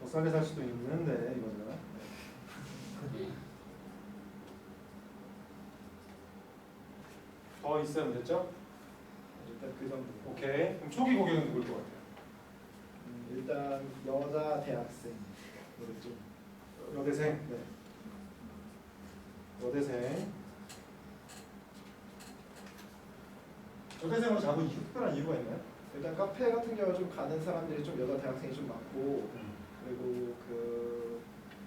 더 싸게 살 수도 있는데 이거죠. 더 있으면 됐죠? 일단 그 정도. 오케이. 그럼 초기 고객은 누굴 것 같아요? 일단 여자 대학생 모르죠. 여대생. 네. 여대생. 여대생으로 자꾸 특별한 이유가 있나요? 일단 카페 같은 경우 좀 가는 사람들이 좀 여자 대학생이 좀 많고 그리고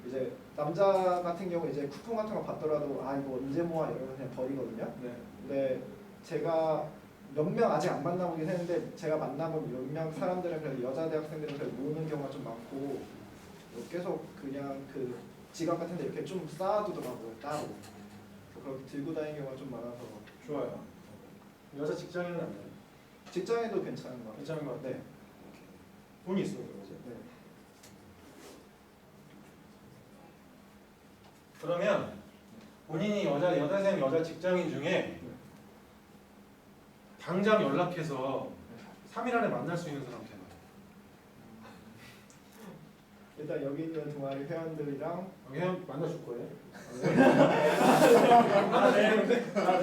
이제 남자 같은 경우 이제 쿠폰 같은 거 받더라도 이거 언제 모아 이러면 그냥 버리거든요. 네. 근데 제가 몇 명 아직 안 만나보긴 했는데 제가 만나본 몇 명 사람들은 그래도 여자 대학생들은 그래도 모으는 경우가 좀 많고 계속 그냥 그 지갑 같은 데 이렇게 좀 쌓아두더라고요 따로. 그렇게 들고 다니는 경우가 좀 많아서. 좋아요. 여자 직장인은 안 돼요? 직장에도 괜찮은 것 같아요. 괜찮은 것 같아요? 네. 돈이 있으니까 그지? 네. 그러면 본인이 여대생 여자 직장인 중에 당장 연락해서 3일 안에 만날 수 있는 사람 되나요? 일단 여기 있는 동아리 회원들이랑 여기 만나줄 거예요?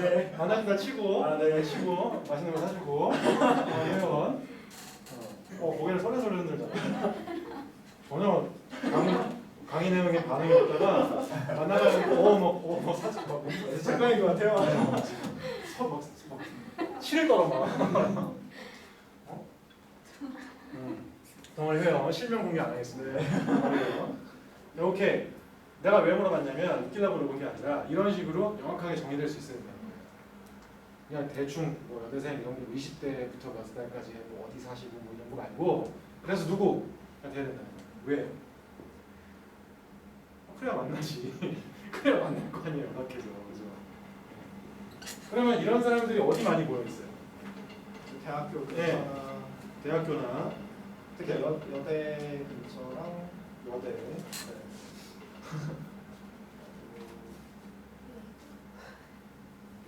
네. 만나준다 치고 네. 치고 맛있는 거 사주고 회원 고개를 설레설레 흔들잖아. 전혀 강의 내용에 반응이 없다가 만나가지고 뭐 사주 막 작가인 것 같아요. 막 치를 떨어 막. 덩어리 회원 실명 공개 안 하겠습니다. 덩어리 회원. 이렇게 내가 왜 물어봤냐면 웃기려고 물어본 게 아니라 이런 식으로 명확하게 정리될 수 있어야 돼요. 그냥 대충 뭐 여대생 이런 거 20대부터 몇 살까지 뭐 어디 사시고 뭐 이런 거 말고 그래서 누구 그냥 돼야 된다는 거예요. 왜? 그래야 만나지. 그래야 만날 거 아니에요. 밖에서. 그죠? 그러면 이런 사람들이 어디 많이 모여 있어요? 대학교 네. 근처나 대학교나 특히 여대 근처랑 여대. 네.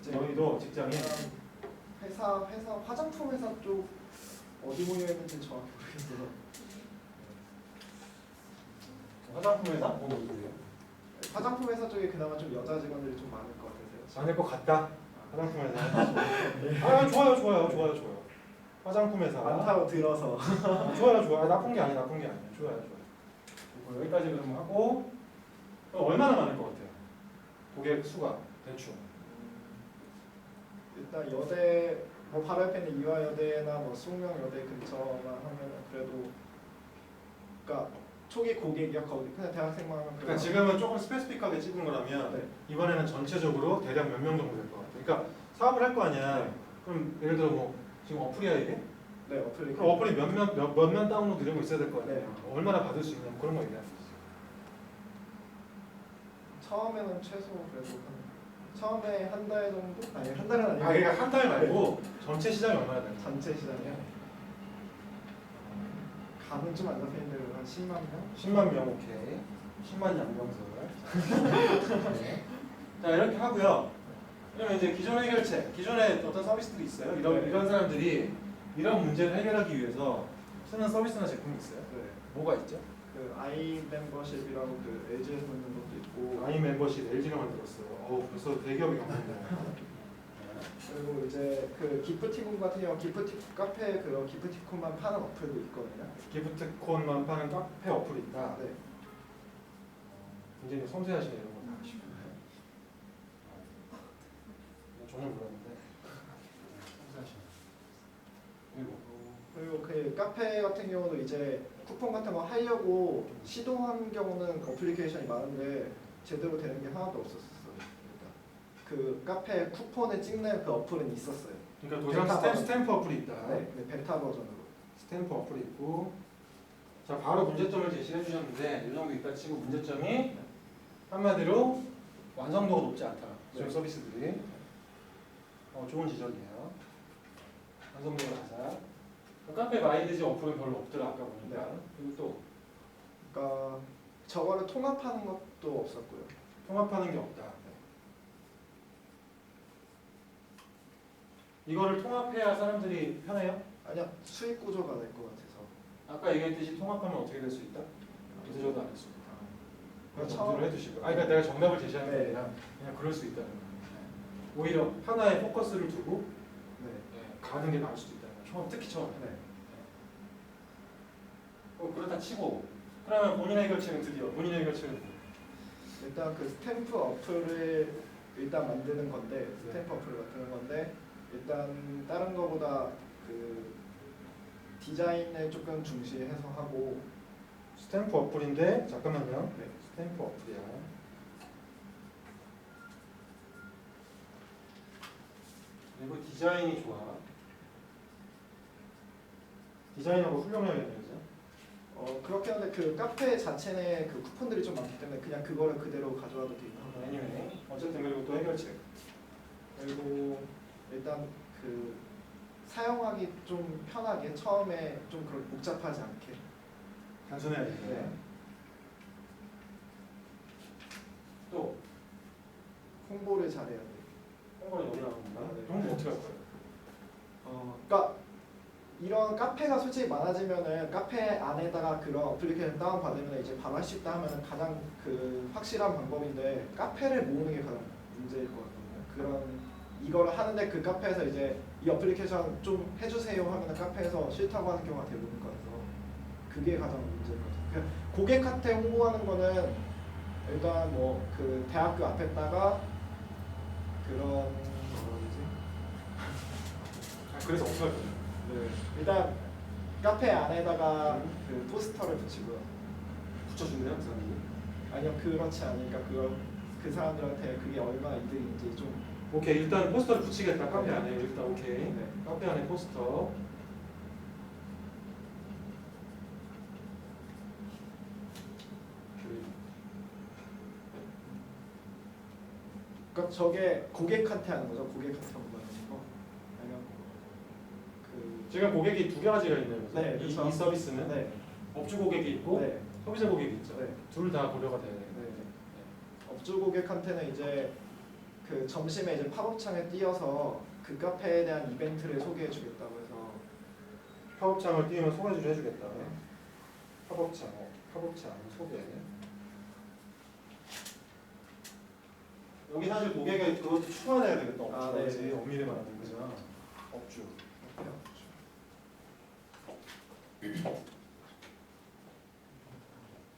이제 저희도 직장인 회사 화장품 회사 쪽 어디 모여 있는지 정확히 모르겠어요. 화장품 회사? 어디예요? 화장품 회사 쪽에 그나마 좀 여자 직원들이 좀 많을 것 같아서요. 많을 것 같다. 화장품 회사. 아 좋아요. 화장품 회사. 많다고 들어서. 좋아요. 나쁜 게 아니야. 좋아요. 이거 여기까지 그러면 하고 얼마나 많을 것 같아요? 고객 수가 대충. 일단 여대 뭐 바로 옆에 있는 이화여대나 뭐 숙명여대 근처만 하면 그래도 그러니까 초기 고객이야 거기 그냥 대학생만 하면 그러니까 지금은 조금 스페시픽하게 찍은 거라면 네. 이번에는 전체적으로 대략 몇 명 정도 될 것 같아요. 그러니까 사업을 할 거 아니야. 네. 그럼 예를 들어 뭐 지금 어플이야 이게? 네 어플이 그럼 어플이 몇몇 다운로드 되고 있어야 될 거 아니에요. 네. 얼마나 받을 수 있냐 뭐 그런 거 얘기할 수 있어요. 처음에는 최소 그래도 처음에 한 달 정도? 아니 한 달은 아니고 그러니까 한 달 말고 전체 시장이 얼마나 되는 거야? 전체 시장이요? 감은 좀 안 잡히는데 한 10만 명? 10만 명 오케이. 10만 양명설. 네. 자 이렇게 하고요. 그러면 이제 기존 해결책, 기존에 어떤 서비스들이 있어요. 네. 이런 사람들이 이런 문제를 해결하기 위해서 쓰는 서비스나 제품이 있어요. 네. 뭐가 있죠? 그 아이 멤버십이라고 그 LG에서 만든 것도 있고 아이 멤버십 LG가 만들었어요. 벌써 대기업이 만든다. 그리고 이제 그 기프티콘 같은 경우 기프티 카페 그 기프티콘만 파는 어플도 있거든요. 기프트콘만 파는 카페 어플이 있다. 네. 굉장히 섬세하시네 이런 거 다 아시고. 전혀 몰랐는데 섬세하시네. 그리고 그 카페 같은 경우도 이제 쿠폰 같은 거 하려고 시도한 경우는 어플리케이션이 많은데 제대로 되는 게 하나도 없었어요. 그 카페 쿠폰을 찍는 그 어플은 있었어요. 그러니까 도장 스탬프 어플이 있다. 네, 근데 베타 버전으로. 스탬프 어플이 있고 자 바로 문제점을 제시해 주셨는데 이 정도 있다 치고 문제점이 한마디로 완성도가 높지 않다. 기존 네. 서비스들이 좋은 지적이에요. 완성도가 낮아. 카페 마이드지 어플은 별로 없더라 아까 보니까. 네. 그리고 또 그러니까 저거를 통합하는 것도 없었고요. 통합하는 게 없다. 이거를 통합해야 사람들이 편해요? 아니요, 수익 구조가 될 것 같아서. 아까 얘기했듯이 통합하면 어떻게 될 수 있다? 문제조도 안 했습니다. 그러니까 정리를 해두시고. 그러니까 내가 정답을 제시하는 게 네. 아니라 그냥 그럴 수 있다는 거예요. 오히려 하나에 포커스를 두고 네. 가는 게 나을 수도 있다는 거예요. 특히 처음에. 네. 그렇다 치고 그러면 본인의 해결책은 드디어 본인의 해결책은 뭐예요? 일단 그 스탬프 어플을 일단 만드는 건데 네. 스탬프 어플을 만드는 건데 일단 다른 거보다 그 디자인을 조금 중시해서 하고 스탬프 어플인데 잠깐만요. 네. 스탬프 어플이야. 그리고 디자인이 좋아. 디자인하고 훌륭해야겠네요. 그렇게 하는데 그 카페 자체 내 그 쿠폰들이 좀 많기 때문에 그냥 그거를 그대로 가져와도 되긴 하고 애니메이. 어쨌든 그리고 또 해결책. 그리고 일단 그 사용하기 좀 편하게 처음에 좀 그렇게 복잡하지 않게 단순해야겠네. 네. 또 홍보를 잘해야 돼. 홍보를 여기 나옵니다. 네. 홍보 어떻게 할 거예요? 그러니까 이런 카페가 솔직히 많아지면은 카페 안에다가 그런 어플리케이션 다운 받으면 이제 바로 할 수 있다 하면은 가장 그 확실한 방법인데 카페를 모으는 게 가장 문제일 것 같거든요. 그런 이거를 하는데 그 카페에서 이제 이 어플리케이션 좀 해주세요 하면은 카페에서 싫다고 하는 경우가 대부분일 것 같아서 그게 가장 문제일 것 같아요. 그 고객한테 홍보하는 거는 일단 뭐 그 대학교 앞에다가 그런 뭐라 그러지? 그래서 어떻게 할 거예요? 네. 일단 카페 안에다가 그 포스터를 붙이고요. 붙여준대요 그 사람이. 아니요 그렇지 않으니까 그 사람들한테 그게 얼마 이득인지 좀. 오케이 일단 포스터를 붙이겠다 카페 안에. 일단 오케이. 네. 카페 안에 포스터. 그러니까 저게 고객한테 하는 거죠. 고객한테 하는 거. 아니면 그 지금 고객이 두 가지가 있네요. 그죠? 네, 이 그렇죠. 서비스는 네. 업주 고객이 있고 네. 소비자 고객이 있죠. 네. 둘 다 고려가 돼야 돼요. 네. 업주 고객한테는 이제 그 점심에 이제 팝업창에 띄어서 그 카페에 대한 이벤트를 소개해 주겠다고 해서 팝업창을 띄우면 소개를 해주겠다. 네. 팝업창 소개. 여기 사실 고객을 그것도 추가해야 되겠다. 업주. 아, 네. 그렇지. 엄밀히 말하면 그죠. 업주.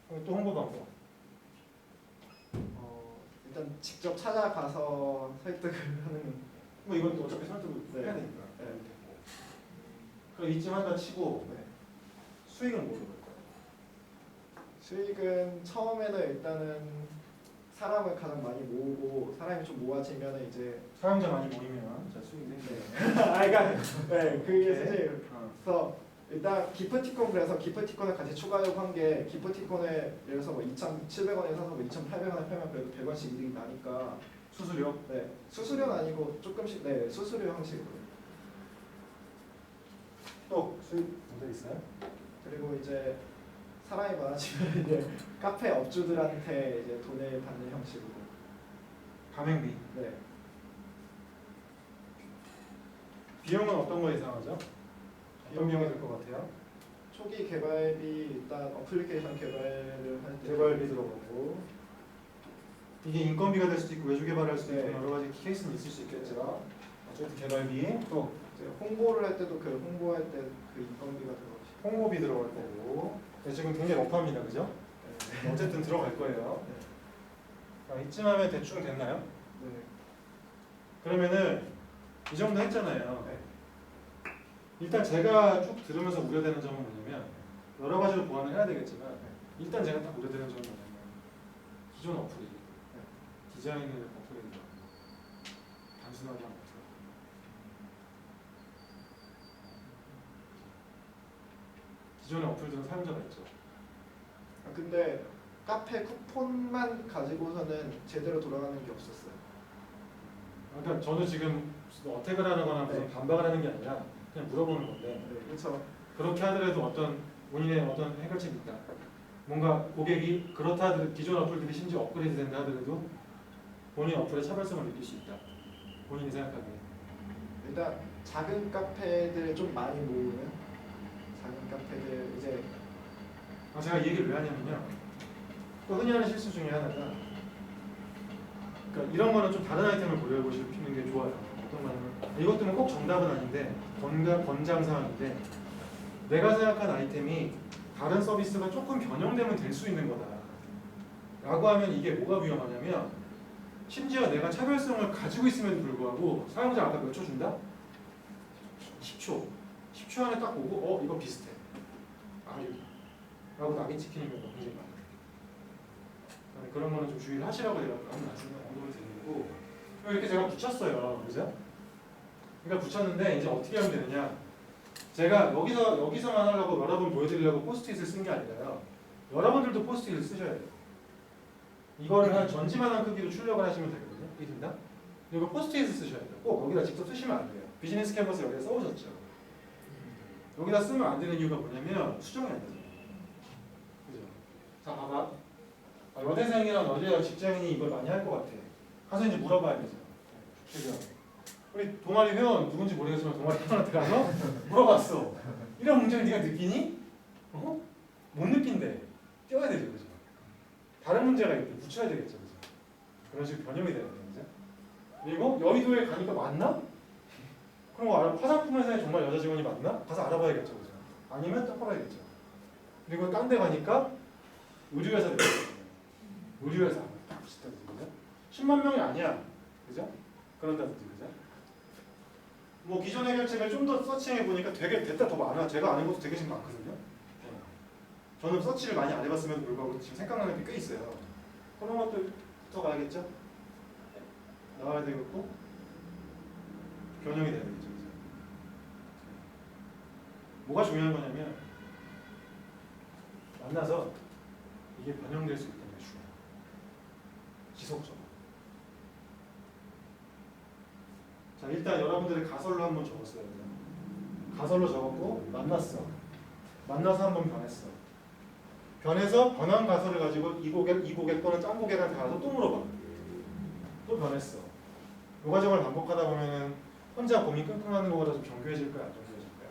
그럼 또 홍보 방법. 일단 직접 찾아가서 설득을 하는. 뭐 이건 또 어차피 설득을 네. 해야 되니까. 네. 그럼 이쯤 한다 치고 네. 수익은 뭐로 볼까요? 수익은 처음에는 일단은 사람을 가장 많이 모으고 사람이 좀 모아지면 이제 사용자 많이 모이면 자 수익이 생겨요. 그러니까 네 그게 오케이. 사실 그래서 일단 기프티콘 그래서 기프티콘을 같이 추가하려고 한 게 기프티콘을 예를 들어서 뭐 2,700원에 사서 뭐 2,800원에 팔면 그래도 100원씩 이득이 나니까 수수료. 네 수수료는 아니고 조금씩 네 수수료 형식으로 또 수익 모델 있어요? 그리고 이제 사람이 많아지면 이제 카페 업주들한테 이제 돈을 받는 형식으로 가맹비. 네 비용은 어떤 거 예상하죠? 어떤 비용이 들 것 같아요? 초기 개발비 일단 어플리케이션 개발을 할 때 개발비 들어가고 이게 인건비가 될 수도 있고 외주 개발할 수도 있고 네. 여러 가지 케이스는 있을 수 있겠죠. 어쨌든 개발비 또 이제 홍보를 할 때도 그 홍보할 때 그 인건비가 들어가죠. 홍보비 들어갈 거고 네, 지금 굉장히 러프합니다, 그죠? 네. 어쨌든 들어갈 거예요. 네. 자, 이쯤 하면 대충 됐나요? 네. 그러면은 이 정도 했잖아요. 네. 일단 제가 쭉 들으면서 우려되는 점은 뭐냐면 여러 가지로 보완을 해야 되겠지만 일단 제가 딱 우려되는 점은 뭐냐면 기존 어플이 디자인을 어플이 단순하게 하면 어떡해요? 기존의 어플들은 사용자가 있죠. 아, 근데 카페 쿠폰만 가지고서는 제대로 돌아가는 게 없었어요. 그러니까 저는 지금 무슨 어택을 하거나 무슨 네. 반박을 하는 게 아니라 그냥 물어보는 건데 네. 그렇죠. 그렇게 하더라도 어떤 본인의 어떤 해결책이 있다. 뭔가 고객이 그렇다 하더라도 기존 어플들이 심지어 업그레이드 된다 하더라도 본인 어플의 차별성을 느낄 수 있다. 본인이 생각하기에. 일단 작은 카페들 좀 많이 모으는 작은 카페들 이제 제가 이 얘기를 왜 하냐면요. 또 흔히 하는 실수 중에 하나가 그러니까 이런 거는 좀 다른 아이템을 고려해보시는 게 좋아요. 어떤 거냐면 이것도 뭐 꼭 정답은 아닌데 권장사항인데 내가 생각한 아이템이 다른 서비스가 조금 변형되면 될 수 있는 거다 라고 하면 이게 뭐가 위험하냐면 심지어 내가 차별성을 가지고 있음에도 불구하고 사용자 아까 몇 초 준다? 10초 10초 안에 딱 보고 이거 비슷해 라고 낙인 찍히는 경우가 굉장히 많아요. 그런 거는 좀 주의를 하시라고 제가 나중에 언급을 드리고 이렇게 제가 붙였어요. 그죠? 그러니까 붙였는데 이제 어떻게 하면 되느냐 제가 여기서만 하려고 여러분 보여드리려고 포스트잇을 쓴 게 아니라요. 여러분들도 포스트잇을 쓰셔야 돼요. 이거를 한 전지만한 크기로 출력을 하시면 되거든요. 이해된다? 그리고 포스트잇을 쓰셔야 돼요. 꼭 여기다 직접 쓰시면 안 돼요. 비즈니스 캔버스 여기다 써오셨죠. 여기다 쓰면 안 되는 이유가 뭐냐면 수정이 안 되죠. 그죠? 자 봐봐. 여대생이랑 여자 직장인이 이걸 많이 할 것 같아. 가서 이제 물어봐야 되죠. 그죠? 우리 동아리 회원 누군지 모르겠지만 동아리 회원한테 가서 물어봤어. 이런 문제를 네가 느끼니? 어? 못 느낀대. 띄워야 되죠, 그죠? 다른 문제가 있대. 붙여야 되겠죠, 그죠? 그런 식으로 변형이 되는 거죠. 그죠? 그리고 여의도에 가니까 맞나? 그럼 화장품 회사에 정말 여자 직원이 맞나? 가서 알아봐야겠죠, 그죠? 아니면 딱 팔아야겠죠. 그리고 딴 데 가니까 의류회사 되겠죠. 의류회사 딱 비슷하지, 그죠? 10만 명이 아니야, 그죠? 그런다든지, 그죠? 뭐 기존 해결책을 좀 더 서칭해 보니까 되게 됐다 더 많아. 제가 아는 것도 되게 지금 많거든요. 저는 서치를 많이 안 해봤음에도 불구하고 지금 생각나는 게 꽤 있어요. 그런 것들부터 가야겠죠? 나와야 되겠고 변형이 돼야 되겠죠. 뭐가 중요한 거냐면 만나서 이게 변형될 수 있다는 게 중요해요. 지속적으로. 자, 일단 여러분들이 가설로 한번 적었어요. 가설로 적었고 만났어. 만나서 한번 변했어. 변해서 변한 가설을 가지고 이 고객 또는 짠 고객한테 가서 또 물어봐. 또 변했어. 이 과정을 반복하다 보면은 혼자 고민 끙끙하는 것보다 좀 정교해질 거야, 안 정교해질 거야.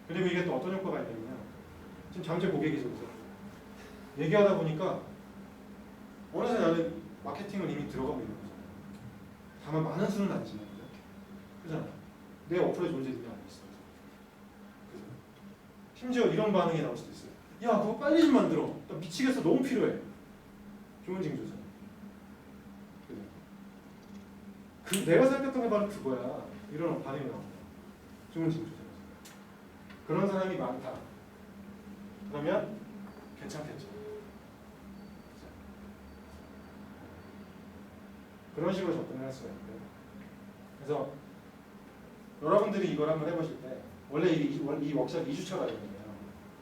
그리고 이게 또 어떤 효과가 있냐면요. 지금 잠재 고객이죠, 그죠? 얘기하다 보니까 어느새 나는 마케팅을 이미 들어가고 있는 거죠. 다만 많은 수는 아니지만, 그잖아. 내 어플의 존재 이미 알고 있어. 그죠? 심지어 이런 반응이 나올 수도 있어요. 야, 그거 빨리 좀 만들어. 나 미치겠어. 너무 필요해. 좋은 징조잖아. 그죠? 내가 생각했던 게 바로 그거야. 이런 반응이 나옵니다. 좋은 징조잖아. 그런 사람이 많다. 그러면 괜찮겠죠. 그죠? 그런 식으로 접근을 할 수가 있고요. 그래서 여러분들이 이걸 한번 해보실 때 원래 이 워크숍 2주차 과정이에요.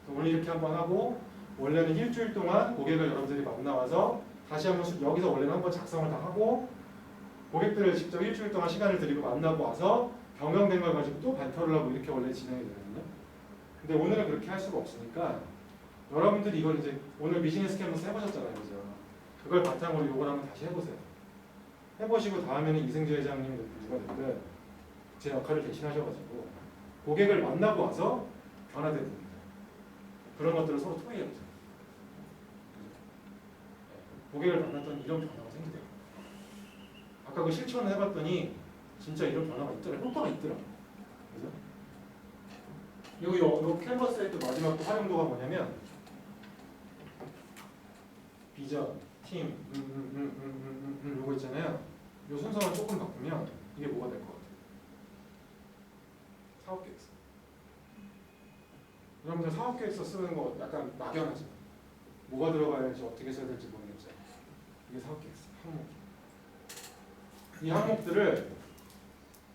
오늘 이렇게 한번 하고 원래는 일주일 동안 고객을 여러분들이 만나와서 다시 한번 여기서 원래는 한번 작성을 다 하고 고객들을 직접 일주일 동안 시간을 들이고 만나고 와서 변경된 걸 가지고 또 발표를 하고 이렇게 원래 진행이 되거든요. 근데 오늘은 그렇게 할 수가 없으니까 여러분들이 이걸 이제 오늘 비즈니스 캔버스 해보셨잖아요, 그죠? 그걸 바탕으로 이걸 한번 다시 해보세요. 해보시고 다음에는 이승재 회장님 누가 됐든 제 역할을 대신하셔가지고 고객을 만나고 와서 변화된 부분 그런 것들을 서로 토의해보세요. 고객을 만났더니 이런 변화가 생기더라고요. 아까 그 실천을 해봤더니 진짜 이런 변화가 있더라. 효과가 있더라. 그죠? 여기 요 캔버스의 또 마지막 또 활용도가 뭐냐면 비전, 팀, 요거 있잖아요. 요 순서만 조금 바꾸면 이게 뭐가 될 것 같아요? 사업계획서. 여러분들 사업계획서 쓰는 거 약간 막연하죠? 뭐가 들어가야 할지 어떻게 써야 될지 모르겠죠? 이게 사업계획서, 항목. 이 항목들을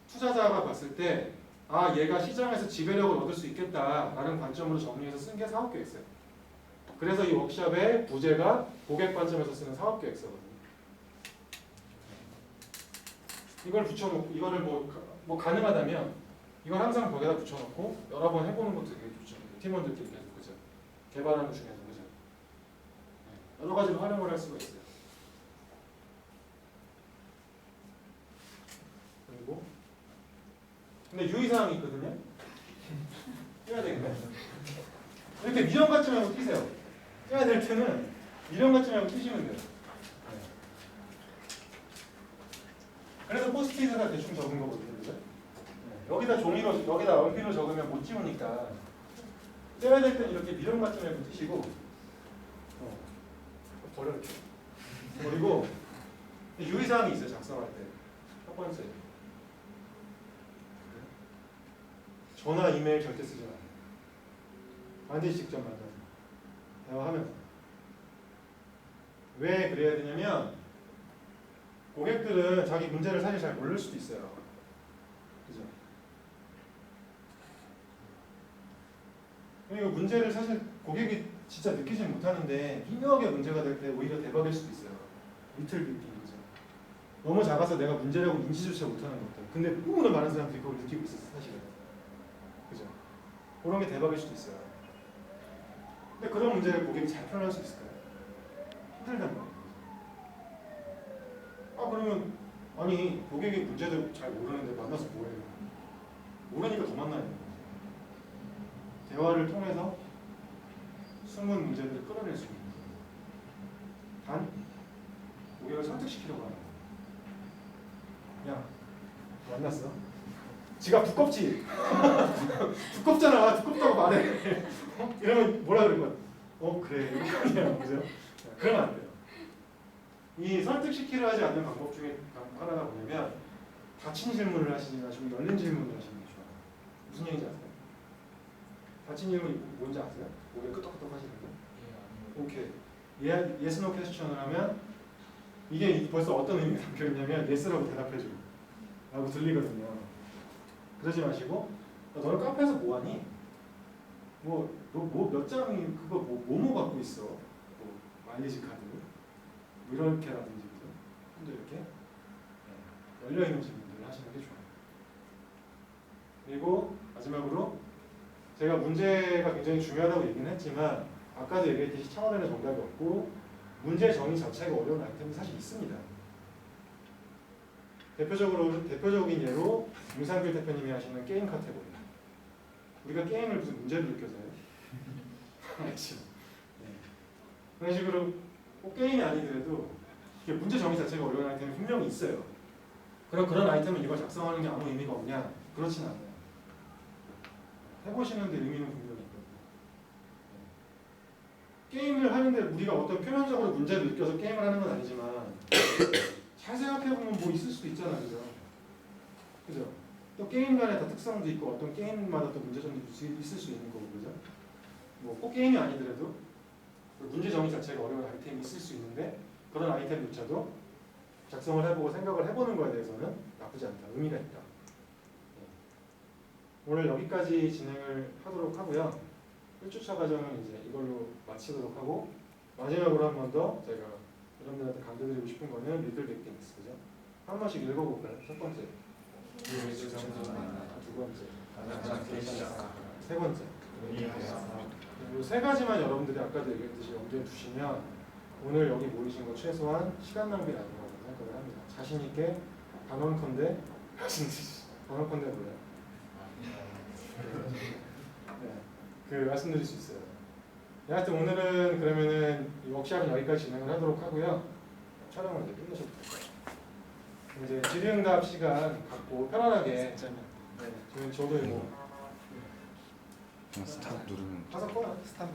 투자자가 봤을 때 아, 얘가 시장에서 지배력을 얻을 수 있겠다라는 관점으로 정리해서 쓴 게 사업계획서예요. 그래서 이 워크숍의 부제가 고객 관점에서 쓰는 사업계획서거든요. 이걸 붙여놓고 이거를 뭐 가능하다면 이걸 항상 벽에다 붙여놓고 여러 번 해보는 것도 되게 좋죠. 팀원들끼리 계속 그죠? 개발하는 중에서 그죠? 여러 가지로 활용을 할 수가 있어요. 그리고 근데 유의사항이 있거든요. 띄워야 되겠네. 이렇게 미련 갖지 말고 뛰세요. 띄워야 될 때는 미련 갖지 말고 뛰시면 돼요. 그래서 포스트잇에다 대충 적은 거거든요. 그죠? 여기다 종이로, 여기다 연필로 적으면 못 지우니까 떼야 될 때는 이렇게 미련 갖지 말고 뛰시고 버려 이렇게. 그리고 유의사항이 있어요. 작성할 때. 첫 번째. 전화, 이메일 절대 쓰지 마세요. 반드시 직접 만나서 대화하면서. 왜 그래야 되냐면 고객들은 자기 문제를 사실 잘 모를 수도 있어요. 그죠? 그리고 문제를 사실 고객이 진짜 느끼지 못하는데 미묘하게 문제가 될 때 오히려 대박일 수도 있어요. 리틀 빅 그죠? 너무 작아서 내가 문제라고 인지조차 못하는 것들. 근데 너무나 많은 사람들이 그걸 느끼고 있었어 사실은. 그죠? 그런 게 대박일 수도 있어요. 근데 그런 문제를 고객이 잘 표현할 수 있을까요? 힘들단 말이에요. 아 그러면 아니 고객이 문제도 잘 모르는데 만나서 뭐해요? 모르니까 더 만나야 돼요. 대화를 통해서 숨은 문제들을 끌어낼 수 있는 거예요. 단 고객을 설득시키려고 하는 거예요. 야 만났어? 지가 두껍지? 두껍잖아. 두껍다고 말해. 이러면 뭐라 그럴 거야? 그래. 그냥 그죠? 그러면 안 돼요. 이 설득시키려 하지 않는 방법 중에 하나가 뭐냐면 닫힌 질문을 하시지 마시고 열린 질문을 하시는 게 좋아요. 무슨 얘기인지 아세요? 닫힌 질문이 뭔지 아세요? 고개 끄덕끄덕 하시는 거? 오케이. yes, no question을 하면 이게 벌써 어떤 의미가 담겨있냐면 yes라고 대답해줘 라고 들리거든요. 그러지 마시고 너는 카페에서 뭐하니? 뭐 몇 장이 그거 뭐뭐 갖고 있어? 뭐 마일리지 카드 뭐 이렇게라든지 근데 이렇게 열려있는 질문들을 하시는 게 좋아요. 그리고 마지막으로 제가 문제가 굉장히 중요하다고 얘기는 했지만 아까도 얘기했듯이 창원에는 정답이 없고 문제 정의 자체가 어려운 아이템이 사실 있습니다. 대표적인 예로 윤상길 대표님이 하시는 게임 카테고리. 우리가 게임을 무슨 문제로 느껴서요? 알죠? 네. 그런 식으로 꼭 게임이 아니더라도 이게 문제 정의 자체가 어려운 아이템이 분명히 있어요. 그럼 그런 아이템은 이걸 작성하는 게 아무 의미가 없냐? 그렇진 않아요. 해보시는데 의미는 분명히 있거든요. 게임을 하는데 우리가 어떤 표면적으로 문제를 느껴서 게임을 하는 건 아니지만 잘 생각해보면 뭐 있을 수도 있잖아요. 그죠? 그죠? 또 게임간에 다 특성도 있고 어떤 게임마다 또 문제점도 있을 수 있는 거고 그죠? 뭐 꼭 게임이 아니더라도 문제 정의 자체가 어려운 아이템이 있을 수 있는데 그런 아이템조차도 작성을 해보고 생각을 해보는 거에 대해서는 나쁘지 않다. 의미가 있다. 오늘 여기까지 진행을 하도록 하고요. 1주차 과정은 이제 이걸로 마치도록 하고 마지막으로 한 번 더 제가 여러분들한테 강조드리고 싶은 거는 리틀 빅띵스 그죠? 한 번씩 읽어볼까요? 첫 번째 두 번째 세 번째 이 세 가지만 여러분들이 아까도 얘기했듯이 염두에 두시면 오늘 여기 모이신 거 최소한 시간 낭비가 아닌 거라고 생각을 합니다. 자신 있게 단언컨대 단언컨대 뭐예요? 네, 그 말씀드릴 수 있어요. 네, 하여튼 오늘은 그러면은 이 워크샵은 여기까지 진행을 하도록 하고요. 촬영을 이제 끝내셔도 될까요? 이제 질의응답 시간 갖고 편안하게 네, 지금 저도 뭐 스탑 누르면 가서 꺼 스탑.